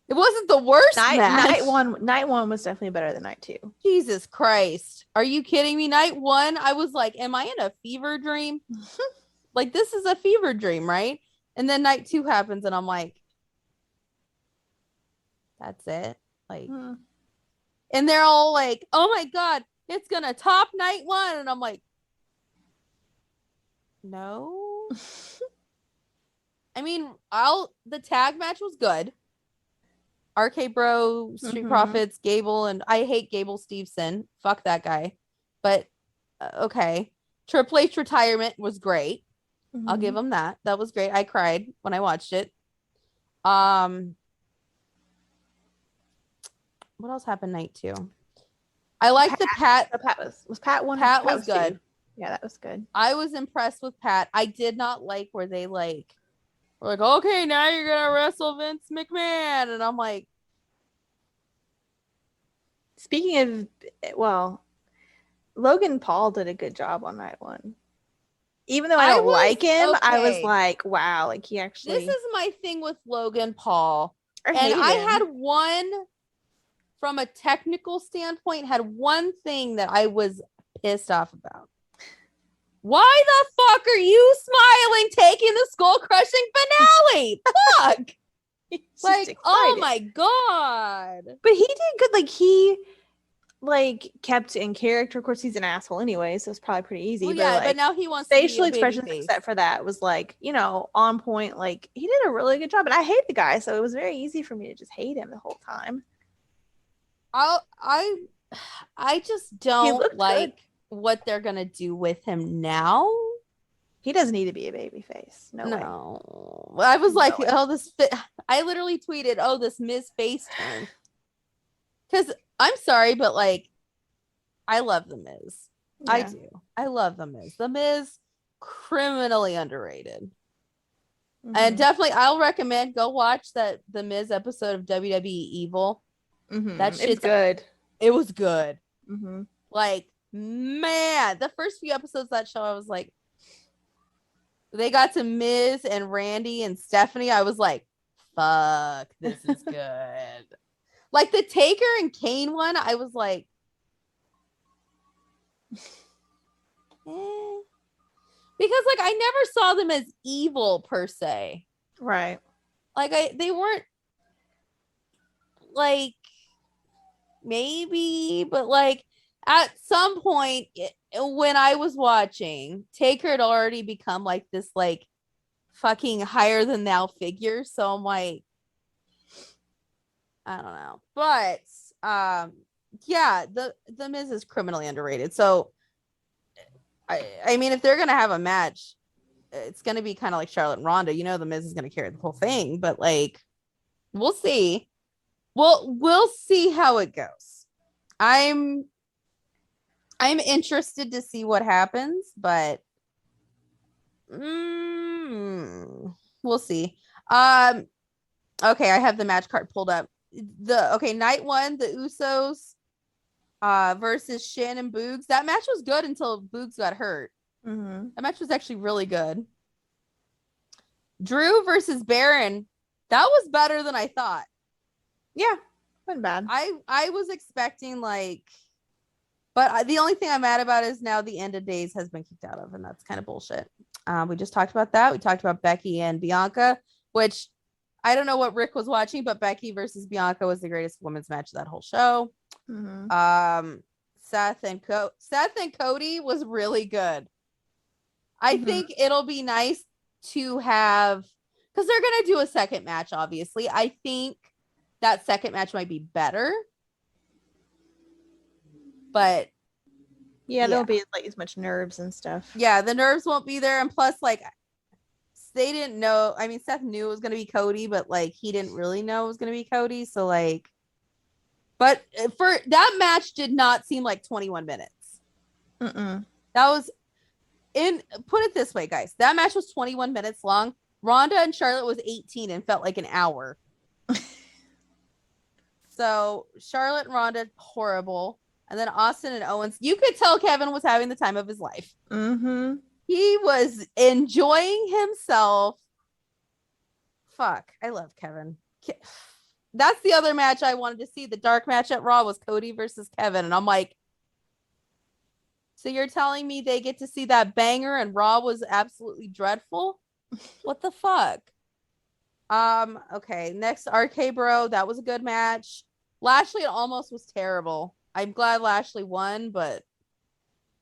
C: It wasn't the worst match.
D: Night one was definitely better than night two.
C: Jesus Christ. Are you kidding me? Night one, I was like, am I in a fever dream? Like, this is a fever dream, right? And then night two happens and I'm like, that's it. Like, and they're all like, oh my God, it's going to top night one. And I'm like, no. I mean, the tag match was good. RK Bro, Street Profits, Gable, and I hate Gable Steveson. Fuck that guy. But okay. Triple H retirement was great.
D: Mm-hmm.
C: I'll give him that. That was great. I cried when I watched it. What else happened night 2? I like the Pat.
D: So Pat was Pat one.
C: Pat was good.
D: 2? Yeah, that was good.
C: I was impressed with Pat. I did not like where they were like, okay, now you're gonna wrestle Vince McMahon, and I'm like,
D: speaking of, well, Logan Paul did a good job on night 1. Even though I don't like him, okay. I was like, wow, like he actually.
C: This is my thing with Logan Paul,
D: I
C: had one. From a technical standpoint, had one thing that I was pissed off about. Why the fuck are you smiling taking the skull crushing finale? Fuck. Like, oh my god.
D: But he did good. Like he kept in character. Of course, he's an asshole anyway, so it's probably pretty easy.
C: Well,
D: but,
C: yeah, but now he wants
D: facial
C: to be
D: expressions except for that was on point. Like he did a really good job. And I hate the guy, so it was very easy for me to just hate him the whole time.
C: I just don't like what they're gonna do with him now.
D: He doesn't need to be a baby face. No way.
C: I was like, I literally tweeted, oh, this Miz face turn. Because I'm sorry, but like, I love the Miz. Yeah. I do. I love the Miz. The Miz, criminally underrated. Mm-hmm. And definitely, I'll recommend go watch the Miz episode of WWE Evil.
D: Mm-hmm. That shit's good.
C: It was good.
D: Mm-hmm.
C: Like, man, the first few episodes of that show, I was like, they got to Miz and Randy and Stephanie. I was like, fuck, this is good. Like the Taker and Kane one, I was like, because like I never saw them as evil per se.
D: Right.
C: Like they weren't like maybe, but like at some point when I was watching, Taker had already become like this like fucking higher than thou figure. So I'm like, I don't know. But yeah, the Miz is criminally underrated. So I mean, if they're gonna have a match, it's gonna be kind of like Charlotte and Ronda. You know, the Miz is gonna carry the whole thing, but like, we'll see. We'll see how it goes. I'm interested to see what happens, but we'll see. Okay, I have the match card pulled up. Night 1, the Usos versus Shin and Boogs. That match was good until Boogs got hurt.
D: Mm-hmm.
C: That match was actually really good. Drew versus Baron. That was better than I thought.
D: Yeah, wasn't bad.
C: I was expecting but the only thing I'm mad about is now the End of Days has been kicked out of, and that's kind of bullshit. We just talked about that. We talked about Becky and Bianca, which I don't know what Rick was watching, but Becky versus Bianca was the greatest women's match of that whole show.
D: Mm-hmm.
C: Seth and Cody was really good. I think it'll be nice to have, because they're gonna do a second match, obviously. I think that second match might be better, but
D: yeah, there'll be like as much nerves and stuff.
C: Yeah, the nerves won't be there, and plus, like, they didn't know. I mean, Seth knew it was gonna be Cody, but like he didn't really know it was gonna be Cody. So like, but for that match did not seem like 21 minutes.
D: Mm-mm.
C: That was put it this way, guys. That match was 21 minutes long. Ronda and Charlotte was 18 and felt like an hour. So Charlotte and Ronda, horrible. And then Austin and Owens, you could tell Kevin was having the time of his life.
D: Mm-hmm.
C: He was enjoying himself. Fuck, I love Kevin. That's the other match I wanted to see. The dark match at Raw was Cody versus Kevin. And I'm like, so you're telling me they get to see that banger and Raw was absolutely dreadful? What the fuck? Okay, next RK Bro. That was a good match. Lashley almost was terrible. I'm glad Lashley won, but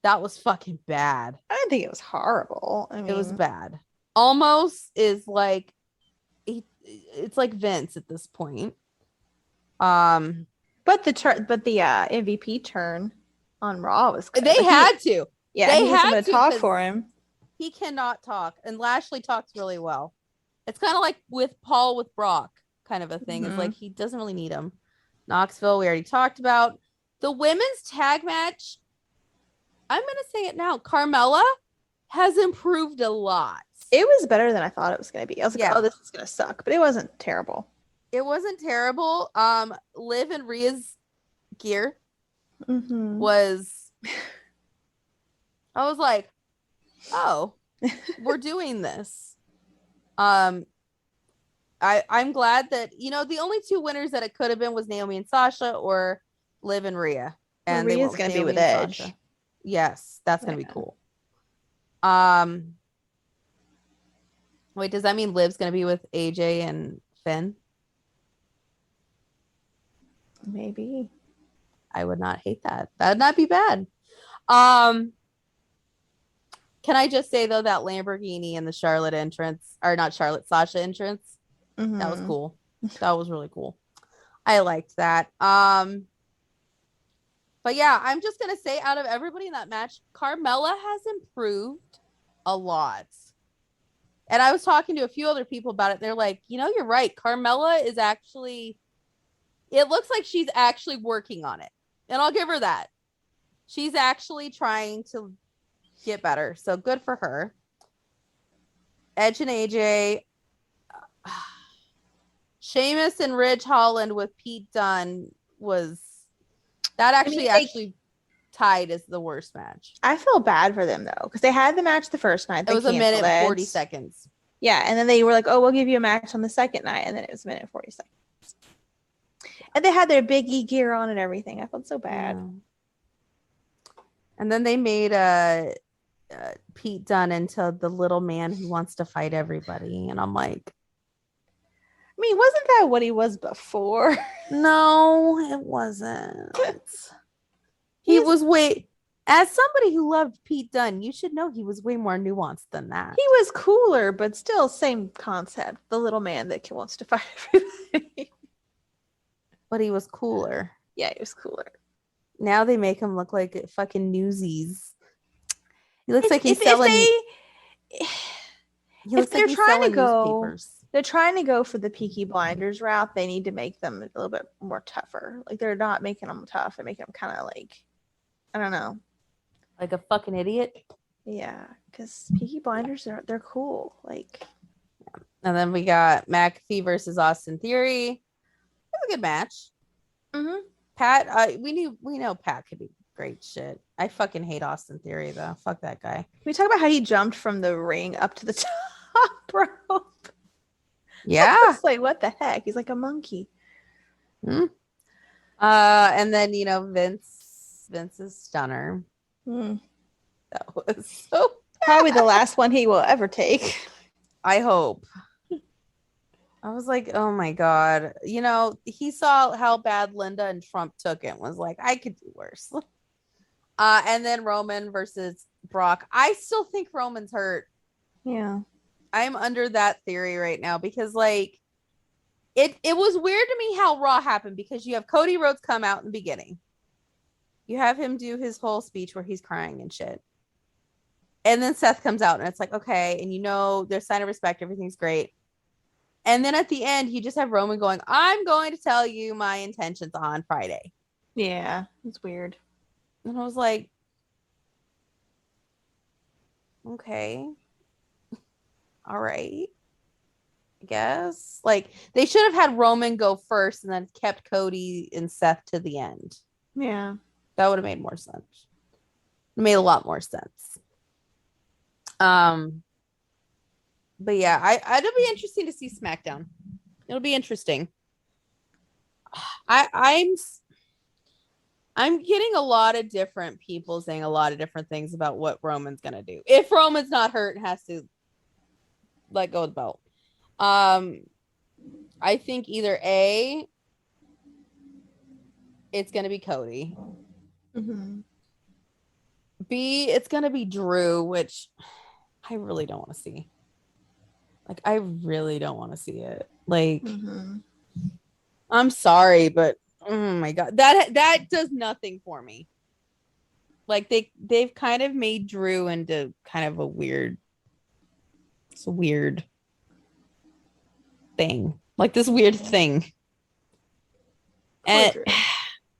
C: that was fucking bad.
D: I didn't think it was horrible. I mean,
C: it was bad. Almost is like, it's like Vince at this point.
D: But the MVP turn on Raw was good.
C: They had to.
D: Yeah,
C: They
D: he has
C: had
D: someone to
C: to,
D: talk
C: 'cause
D: for him.
C: he cannot talk, and Lashley talks really well. It's kind of like with Paul with Brock, kind of a thing. It's like he doesn't really need him. Knoxville, we already talked about. The women's tag match, I'm gonna say it now. Carmella has improved a lot.
D: It was better than I thought it was going to be. I was like,
C: Yeah.
D: oh, this is going to suck, but it wasn't terrible.
C: It wasn't terrible. Liv and Rhea's gear was, I was like, oh, we're doing this. I'm glad that, the only two winners that it could have been was Naomi and Sasha or Liv and Rhea. And
D: Rhea's going to be with Edge.
C: Sasha. Yes, that's going to be cool. Wait, does that mean Liv's going to be with AJ and Finn?
D: Maybe.
C: I would not hate that. That'd not be bad. Can I just say though that Lamborghini and the Charlotte entrance, or not Charlotte, Sasha entrance, that was cool. That was really cool. I liked that. But yeah, I'm just gonna say out of everybody in that match, Carmella has improved a lot. And I was talking to a few other people about it. They're like, you're right. Carmella is actually, it looks like she's actually working on it. And I'll give her that. She's actually trying to get better. So good for her. Edge and AJ. Sheamus and Ridge Holland with Pete Dunne was, that actually tied as the worst match.
D: I feel bad for them though, because they had the match the first night.
C: It was a minute and 40 seconds.
D: Yeah, and then they were like, oh, we'll give you a match on the second night, and then it was a minute and 40 seconds. And they had their Big E gear on and everything. I felt so bad.
C: Yeah. And then they made Pete Dunne into the little man who wants to fight everybody. And I'm like,
D: I mean, wasn't that what he was before?
C: no, it wasn't. He was as somebody who loved Pete Dunne, you should know he was way more nuanced than that.
D: He was cooler, but still same concept. The little man that wants to fight everybody.
C: But he was cooler.
D: Yeah, he was cooler.
C: Now they make him look like fucking Newsies. He looks like he's selling. He looks like he's selling newspapers.
D: They're trying to go for the Peaky Blinders route. They need to make them a little bit more tougher. Like they're not making them tough. They're making them kind of like, I don't know,
C: like a fucking idiot.
D: Yeah, because Peaky Blinders they're cool. Like,
C: and then we got McAfee versus Austin Theory. It was a good match. Pat, we know Pat could be great shit. I fucking hate Austin Theory though. Fuck that guy. Can
D: we talk about how he jumped from the ring up to the top rope?
C: Yeah.
D: Like, what the heck? He's like a monkey.
C: And then Vince's stunner. That was so
D: probably the last one he will ever take.
C: I hope. I was like, oh my God. He saw how bad Linda and Trump took it and was like, I could do worse. And then Roman versus Brock. I still think Roman's hurt.
D: Yeah.
C: I'm under that theory right now because like it was weird to me how Raw happened because you have Cody Rhodes come out in the beginning. You have him do his whole speech where he's crying and shit. And then Seth comes out and it's like, okay. And there's sign of respect. Everything's great. And then at the end, you just have Roman going, I'm going to tell you my intentions on Friday.
D: Yeah, it's weird.
C: And I was like, okay. All right. I guess. Like, they should have had Roman go first and then kept Cody and Seth to the end.
D: Yeah.
C: That would have made more sense. It made a lot more sense. But yeah, it'll be interesting to see SmackDown. It'll be interesting. I'm getting a lot of different people saying a lot of different things about what Roman's gonna do. If Roman's not hurt and has to let go of the belt. I think either A, it's gonna be Cody. B, it's gonna be Drew, which I really don't want to see. Like, I really don't want to see it. Like, I'm sorry, but oh my God, that does nothing for me. Like they've kind of made Drew into kind of a weird thing. Like this weird thing. And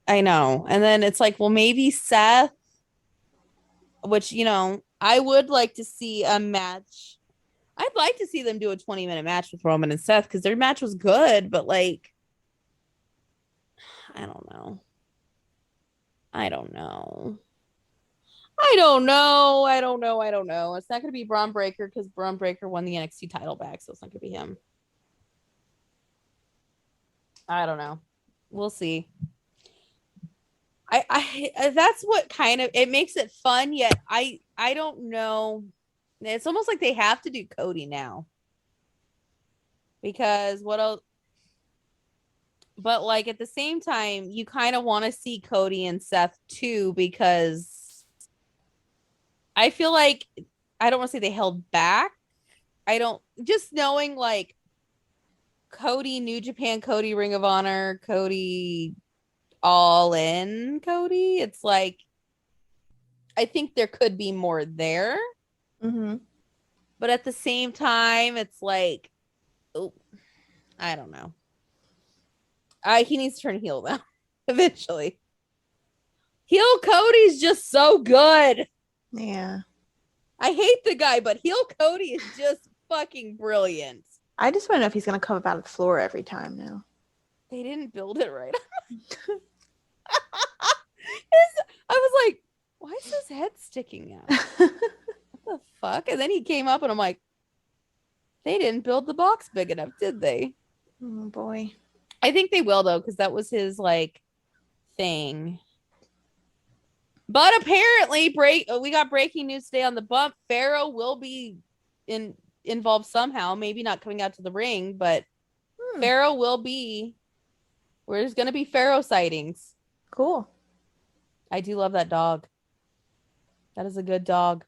C: I know. And then it's like, well, maybe Seth, which, I would like to see a match. I'd like to see them do a 20-minute match with Roman and Seth because their match was good, but like, I don't know. It's not going to be Braun Breaker because Braun Breaker won the NXT title back, so it's not going to be him. I don't know. We'll see. I that's what kind of it makes it fun, yet I don't know. It's almost like they have to do Cody now. Because what else? But like at the same time, you kind of want to see Cody and Seth too, because I feel like I don't want to say they held back. I don't just knowing like Cody, New Japan, Cody, Ring of Honor, Cody, All In, Cody. It's like I think there could be more there.
D: Mm-hmm.
C: But at the same time, it's like, oh, I don't know. He needs to turn heel though, eventually. Heel Cody's just so good.
D: Yeah.
C: I hate the guy, but heel Cody is just fucking brilliant.
D: I just want to know if he's going to come up out of the floor every time now.
C: They didn't build it right. I was like, why is his head sticking out? What the fuck? And then he came up and I'm like, they didn't build the box big enough, did they?
D: Oh boy.
C: I think they will though, because that was his like thing. But apparently, we got breaking news today on the bump. Pharaoh will be involved somehow. Maybe not coming out to the ring, but Pharaoh will be. There's going to be Pharaoh sightings.
D: Cool.
C: I do love that dog. That is a good dog.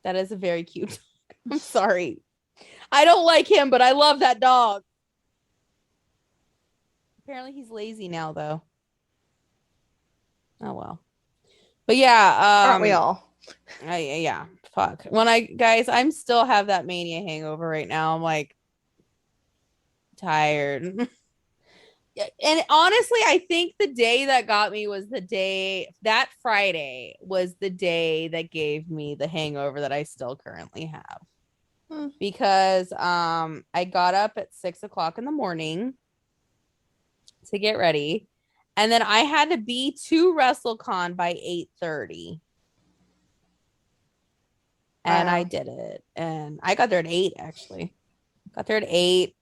C: That is a very cute dog. I'm sorry. I don't like him, but I love that dog. Apparently he's lazy now, though. Oh, well. But yeah.
D: Aren't we all?
C: Yeah. Fuck. Guys, I'm still have that Mania hangover right now. I'm like tired. And honestly, I think the day that got me was that Friday was the day that gave me the hangover that I still currently have. Because I got up at 6:00 in the morning to get ready. And then I had to be to WrestleCon by 8:30. And I did it. And I got there at 8, actually. Got there at 8.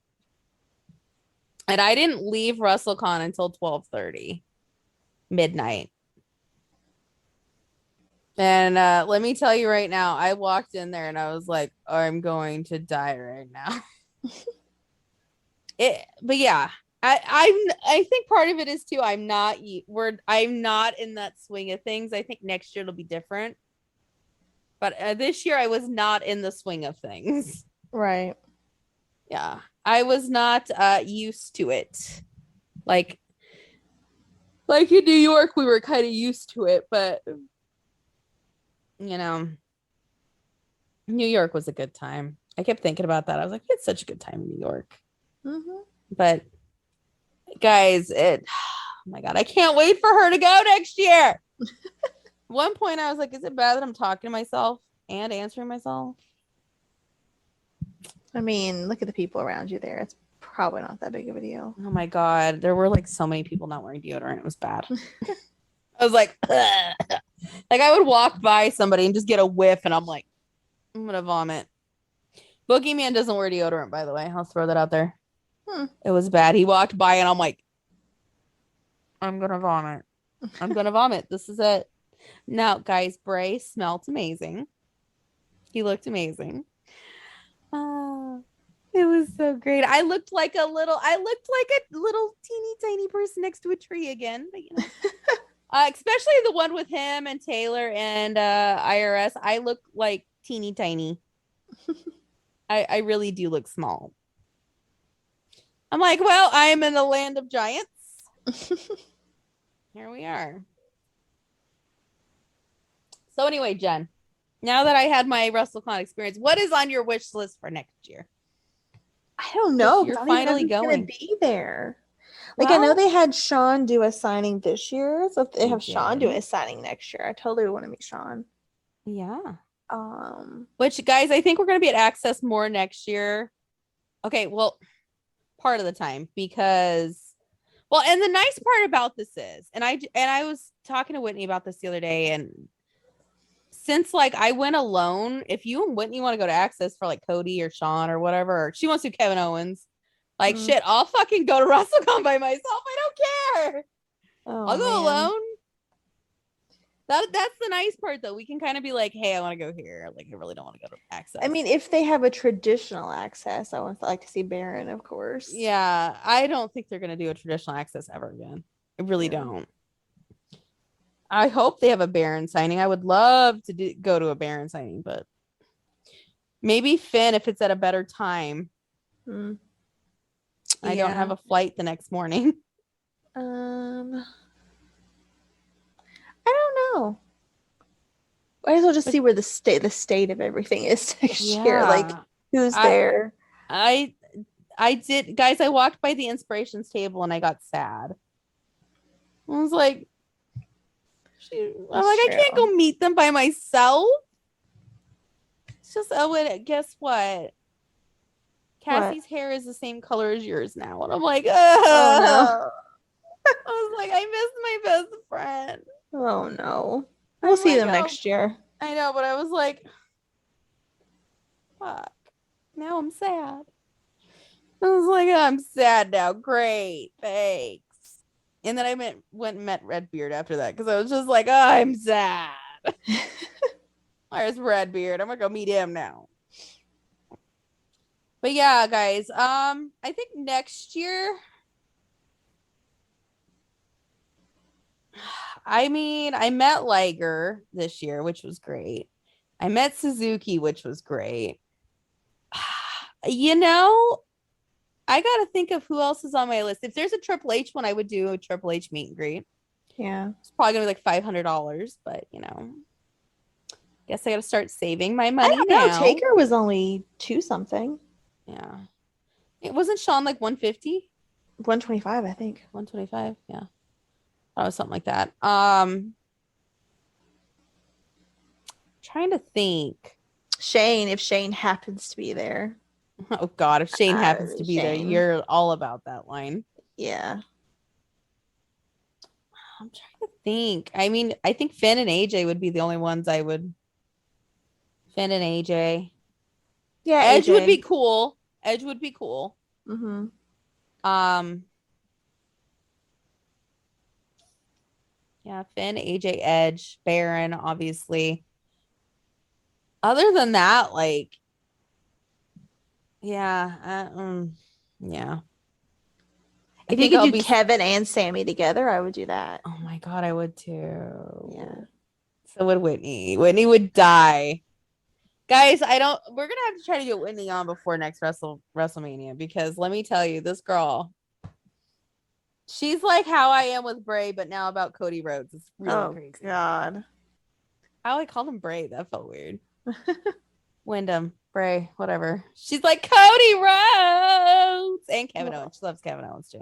C: And I didn't leave WrestleCon until 12:30 midnight. And let me tell you right now, I walked in there and I was like, oh, I'm going to die right now. But yeah, I think part of it is too, I'm not in that swing of things. I think next year it'll be different. But this year I was not in the swing of things.
D: Right.
C: Yeah. I was not used to it. Like in New York, we were kind of used to it, but New York was a good time. I kept thinking about that. I was like, it's such a good time in New York. Mm-hmm. But guys, oh my God, I can't wait for her to go next year. One point I was like, is it bad that I'm talking to myself and answering myself?
D: I mean, look at the people around you there. It's probably not that big of a deal.
C: Oh my God. There were like so many people not wearing deodorant. It was bad. I was like, ugh. Like I would walk by somebody and just get a whiff and I'm like, I'm going to vomit. Boogeyman doesn't wear deodorant, by the way. I'll throw that out there. It was bad. He walked by and I'm like, I'm going to vomit. I'm going to vomit. This is it. Now, guys, Bray smelled amazing. He looked amazing. It was so great. I looked like a little teeny tiny person next to a tree again. But, especially the one with him and Taylor and IRS. I look like teeny tiny. I really do look small. I'm like, well, I'm in the land of giants. Here we are. So anyway, Jen, now that I had my WrestleCon experience, what is on your wish list for next year?
D: I don't know.
C: You're
D: I don't even know
C: finally
D: who's
C: going
D: gonna be there. Like, I know
C: Well,
D: they had Sean do a signing this year, so if they
C: They
D: have Sean do
C: did.
D: a signing next year, I totally want to meet Sean.
C: yeah.
D: Um,
C: Which, guys, I think we're going to be at Access more next year. Okay, well, part of the time because, well, and the nice part about this is, and I was talking to Whitney about this the other day, and since like I went alone, if you and Whitney want to go to Access for like Cody or Sean or whatever, or she wants to do Kevin Owens, like shit, I'll fucking go to WrestleCon by myself. I don't care. I'll go alone. That's the nice part though. We can kind of be like, hey, I want to go here. Like, I really don't want to go to Access.
D: I mean, if they have a traditional Access, I would like to see Baron, of course.
C: Yeah, I don't think they're gonna do a traditional Access ever again. I really don't. I hope they have a Baron signing. I would love to go to a Baron signing, but maybe Finn if it's at a better time. I don't have a flight the next morning.
D: I don't know. Might as well just see where the state of everything is next year. Like, who's there?
C: I did, guys. I walked by the inspirations table and I got sad. I was like, I can't go meet them by myself. It's just, guess what? Cassie's hair is the same color as yours now, and I'm like, oh no. I was like, I miss my best friend.
D: Oh no. We'll see them next year.
C: I know, but I was like, fuck. Now I'm sad. I was like, oh, I'm sad now. Great. Thanks. And then I went and met Redbeard after that because I was just like, oh, I'm sad. Where's Redbeard? I'm gonna go meet him now. But yeah, guys, I think next year, I mean, I met Liger this year, which was great. I met Suzuki, which was great. You know, I got to think of who else is on my list. If there's a Triple H one, I would do a Triple H meet and greet.
D: Yeah.
C: It's probably going to be like $500, but you know, guess I got to start saving my money now.
D: No, Taker was only 2 something.
C: Yeah. It wasn't Sean like 150?
D: 125, I think.
C: 125, yeah. Oh, something like that. Trying to think.
D: Shane, if Shane happens to be there.
C: Oh God, if Shane happens to be there, you're all about that line.
D: Yeah.
C: I'm trying to think. I mean, I think Finn and AJ would be the only ones I would. Finn and AJ.
D: Yeah,
C: Edge
D: AJ.
C: would be cool. Edge would be cool.
D: Mm-hmm.
C: Yeah, Finn, AJ, Edge, Baron, obviously. Other than that, like, yeah, yeah.
D: If you could do Kevin and Sammy together, I would do that.
C: Oh my God, I would too.
D: Yeah.
C: So would Whitney. Whitney would die. Guys, we're gonna have to try to get Whitney on before next WrestleMania because let me tell you, this girl, she's like how I am with Bray, but now about Cody Rhodes. It's really crazy.
D: Oh God.
C: How I called him Bray, that felt weird. Wyndham, Bray, whatever. She's like Cody Rhodes and Kevin Owens. She loves Kevin Owens too.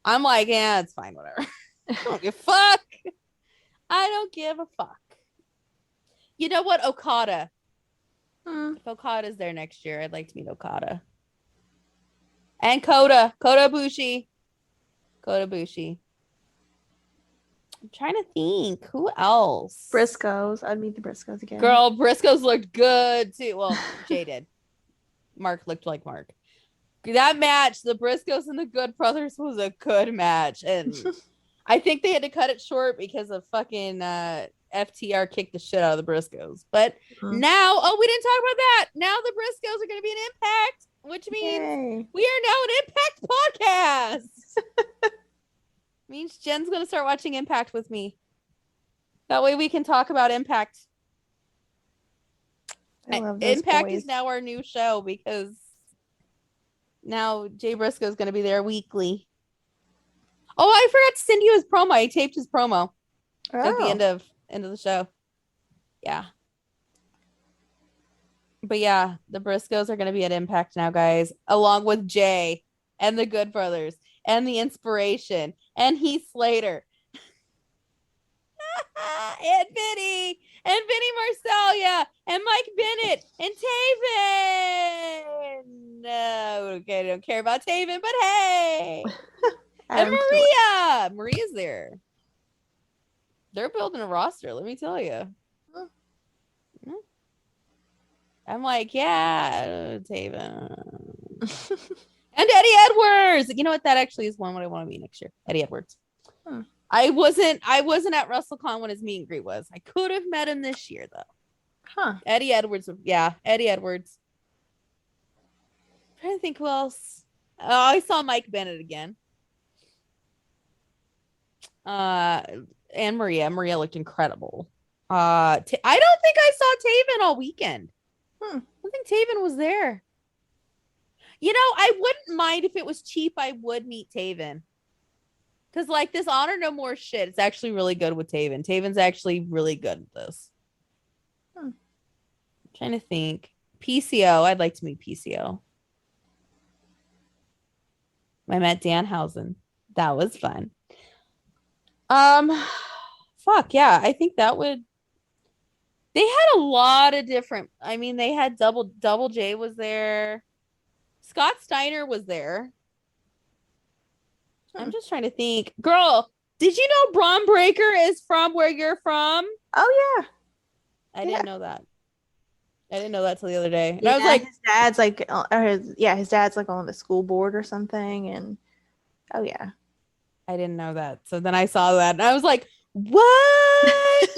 C: I'm like, yeah, it's fine, whatever. I don't give a fuck. I don't give a fuck. You know what? Okada. If Okada's there next year, I'd like to meet Okada. And Kota Ibushi. Kota Ibushi. I'm trying to think. Who else?
D: Briscoes. I'd meet the Briscoes again.
C: Girl, Briscoes looked good too. Well, Jay did. Mark looked like Mark. That match, the Briscoes and the Good Brothers, was a good match. And I think they had to cut it short because of fucking FTR kicked the shit out of the Briscoes. But now, we didn't talk about that. Now the Briscoes are going to be an Impact, which means we are now an Impact podcast. Means Jen's going to start watching Impact with me. That way we can talk about Impact. Impact is now our new show because now Jay Briscoe is going to be there weekly. Oh, I forgot to send you his promo. I taped his promo at the end of the show. Yeah. But yeah, the Briscoes are going to be at Impact now, guys, along with Jay and the Good Brothers and the Inspiration and Heath Slater and Vinny Marsalia and Mike Bennett and Taven. No, okay, I don't care about Taven, but hey, and Maria. Maria's there. They're building a roster, let me tell you. I'm like, yeah, Taven. And Eddie Edwards. You know what? That actually is one what I want to meet next year. Eddie Edwards. I wasn't at WrestleCon when his meet and greet was. I could have met him this year though. Eddie Edwards. Yeah, Eddie Edwards. I'm trying to think who else. Oh, I saw Mike Bennett again. And Maria. Maria looked incredible. I don't think I saw Taven all weekend. I think Taven was there. You know, I wouldn't mind if it was cheap. I would meet Taven. Because, like, this Honor No More shit, it's actually really good with Taven. Taven's actually really good at this. I'm trying to think. PCO. I'd like to meet PCO. I met Danhausen. That was fun. Fuck, yeah. I think that would... They had a lot of different... I mean, they had Double J was there. Scott Steiner was there. I'm just trying to think. Girl, did you know Braun Breaker is from where you're from?
D: Oh, yeah.
C: I didn't know that. I didn't know that till the other day. And
D: yeah,
C: I was like...
D: His dad's like... his dad's like on the school board or something. And oh, yeah.
C: I didn't know that. So then I saw that and I was like, what?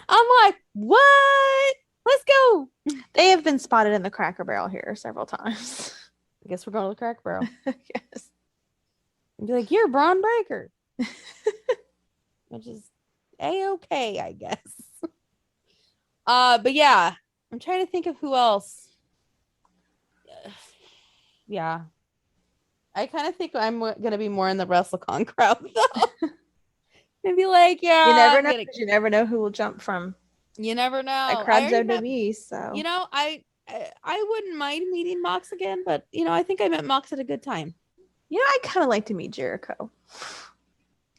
C: I'm like, what? Let's go.
D: They have been spotted in the Cracker Barrel here several times.
C: I guess we're going to the Cracker Barrel.
D: Yes.
C: And be like, you're Braun Breaker. Which is A-okay, I guess. But yeah, I'm trying to think of who else. Yeah. I kind of think I'm going to be more in the WrestleCon crowd, though. And be like, yeah.
D: You never know who will jump from.
C: You never know.
D: I crowd WWE, so.
C: You know, I wouldn't mind meeting Mox again, but, you know, I think I met Mox at a good time.
D: You know, I kind of like to meet Jericho.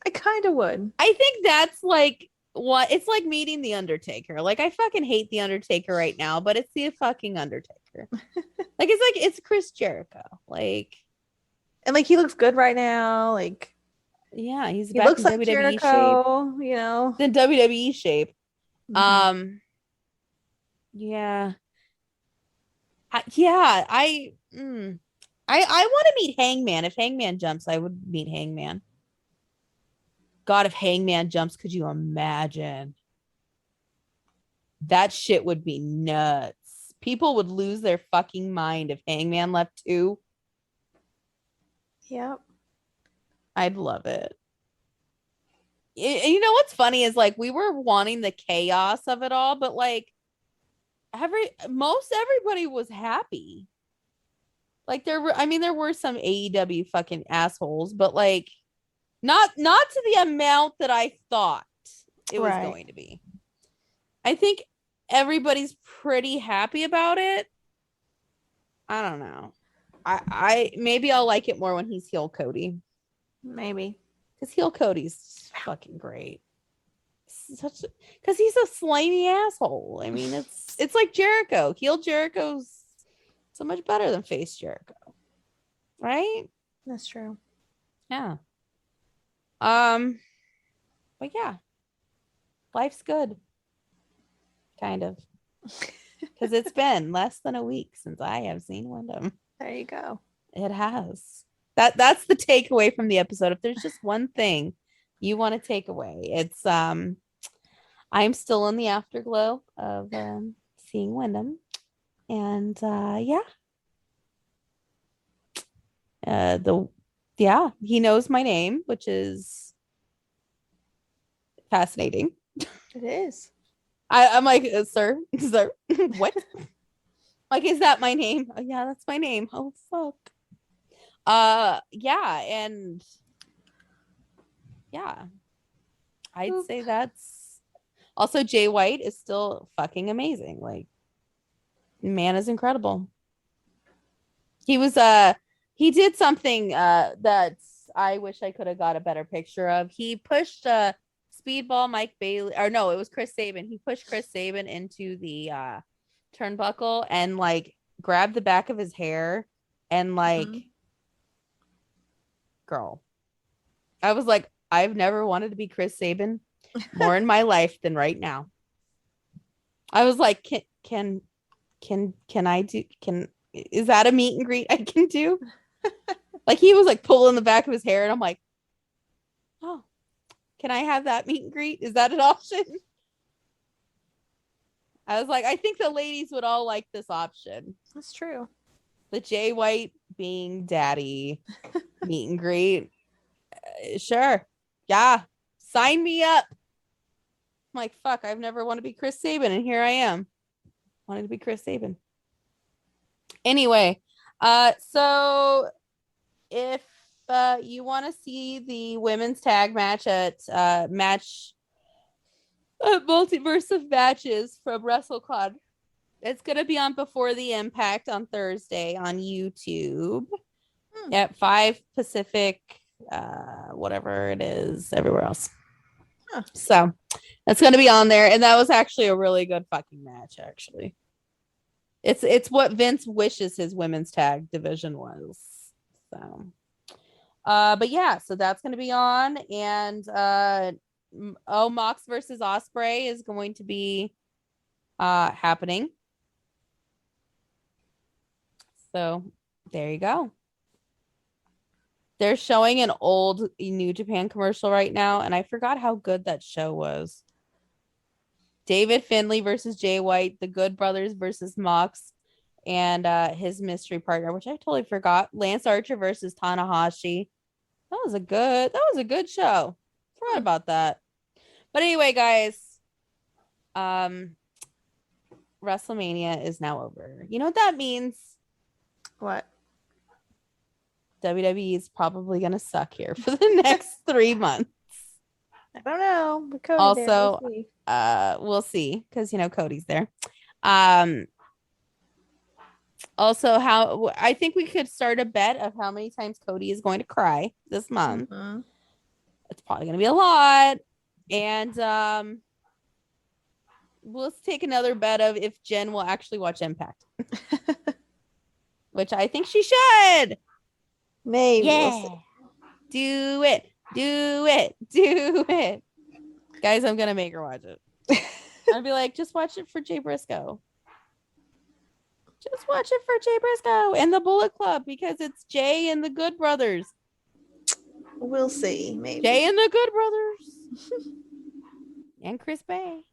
D: I kind of would.
C: I think that's like what it's like meeting the Undertaker. Like, I fucking hate the Undertaker right now, but it's the fucking Undertaker. It's Chris Jericho. Like,
D: and like he looks good right now. Like,
C: yeah, he
D: looks
C: in
D: like
C: WWE
D: Jericho,
C: shape.
D: You know,
C: in WWE shape.
D: Mm-hmm.
C: Yeah. I want to meet Hangman. If Hangman jumps, I would meet Hangman. God, if Hangman jumps, could you imagine? That shit would be nuts. People would lose their fucking mind if Hangman left too.
D: Yep.
C: I'd love it. You know what's funny is like we were wanting the chaos of it all, but like everybody was happy. Like there were some AEW fucking assholes, but like not to the amount that I thought it was going to be. I think everybody's pretty happy about it. I don't know. I maybe I'll like it more when he's heel Cody.
D: Maybe.
C: Because heel Cody's fucking great. Because he's a slimy asshole. I mean, it's like Jericho. Heel Jericho's so much better than face Jericho. Right?
D: That's true.
C: Yeah. But yeah. Life's good. Kind of. Because it's been less than a week since I have seen Wyndham.
D: There you go.
C: It has. That's the takeaway from the episode. If there's just one thing you want to take away, it's I'm still in the afterglow of seeing Wyndham. And he knows my name, which is fascinating.
D: It is.
C: I'm like, sir, what? Like, is that my name? Oh yeah, that's my name. Oh fuck. Yeah, and yeah, I'd say that's Also, Jay White is still fucking amazing. Like, man is incredible. He was he did something that I wish I could have got a better picture of. He pushed Speedball Mike Bailey, or no, it was Chris Sabin. He pushed Chris Sabin into the turnbuckle and like grabbed the back of his hair and like, girl. I was like, I've never wanted to be Chris Sabin more in my life than right now. I was like, can I do, is that a meet and greet I can do? Like, he was like pulling the back of his hair and I'm like, oh, can I have that meet and greet? Is that an option? I was like, I think the ladies would all like this option.
D: That's true.
C: The Jay White being daddy meet and greet. Sure. Yeah. Sign me up. I'm like, fuck, I've never wanted to be Chris Sabin, and here I am. Wanted to be Chris Sabin. Anyway, so if you want to see the women's tag match at Multiverse of Matches from WrestleCon, it's going to be on Before the Impact on Thursday on YouTube at 5 Pacific, whatever it is, everywhere else. So that's going to be on there. And that was actually a really good fucking match, actually. It's what Vince wishes his women's tag division was. So, but yeah, so that's going to be on. And, Mox versus Osprey is going to be happening. So there you go. They're showing an old New Japan commercial right now, and I forgot how good that show was. David Finlay versus Jay White, the Good Brothers versus Mox, and his mystery partner, which I totally forgot. Lance Archer versus Tanahashi. That was a good show. Forgot about that. But anyway, guys, WrestleMania is now over. You know what that means?
D: What?
C: WWE is probably going to suck here for the next 3 months.
D: I don't know. But Cody
C: Also,
D: there,
C: we'll see, because Cody's there. Also, how I think we could start a bet of how many times Cody is going to cry this month. It's probably going to be a lot. And let's take another bet of if Jen will actually watch Impact, which I think she should.
D: Maybe.
C: Yeah. Do it. Guys, I'm going to make her watch it. I'll be like, just watch it for Jay Briscoe. Just watch it for Jay Briscoe and the Bullet Club, because it's Jay and the Good Brothers.
D: We'll see. Maybe.
C: Jay and the Good Brothers. And Chris Bay.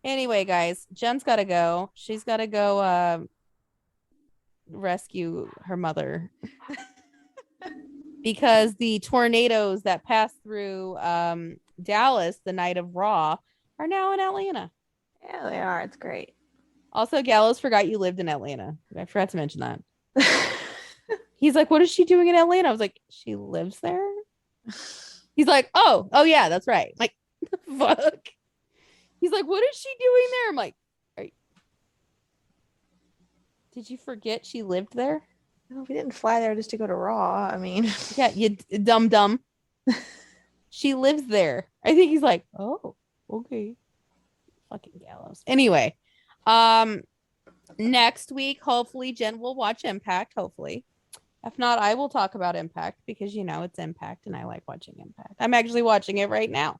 C: Anyway, guys, Jen's got to go. She's got to go rescue her mother. Because the tornadoes that passed through Dallas the night of Raw are now in Atlanta.
D: Yeah, they are. It's great.
C: Also, Gallows forgot you lived in Atlanta. I forgot to mention that. He's like, what is she doing in Atlanta? I was like, she lives there? He's like, oh yeah, that's right. I'm like, fuck. He's like, what is she doing there? I'm like, did you forget she lived there?
D: No, we didn't fly there just to go to Raw. I mean,
C: yeah, you dumb. She lives there. I think he's like, oh, okay. Fucking Gallows. Anyway, next week, hopefully Jen will watch Impact. Hopefully, if not, I will talk about Impact, because it's Impact and I like watching Impact. I'm actually watching it right now.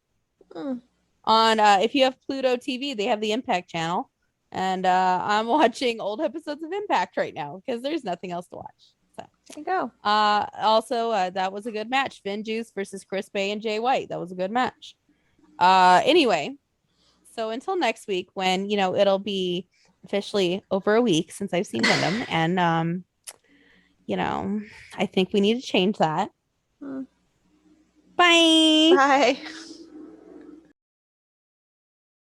C: On if you have Pluto TV, they have the Impact channel. And I'm watching old episodes of Impact right now because there's nothing else to watch. So
D: there you go.
C: Also, that was a good match. Vin Juice versus Chris Bay and Jay White. That was a good match. Anyway, so until next week, when it'll be officially over a week since I've seen Wyndham, and I think we need to change that. Bye.
D: Bye.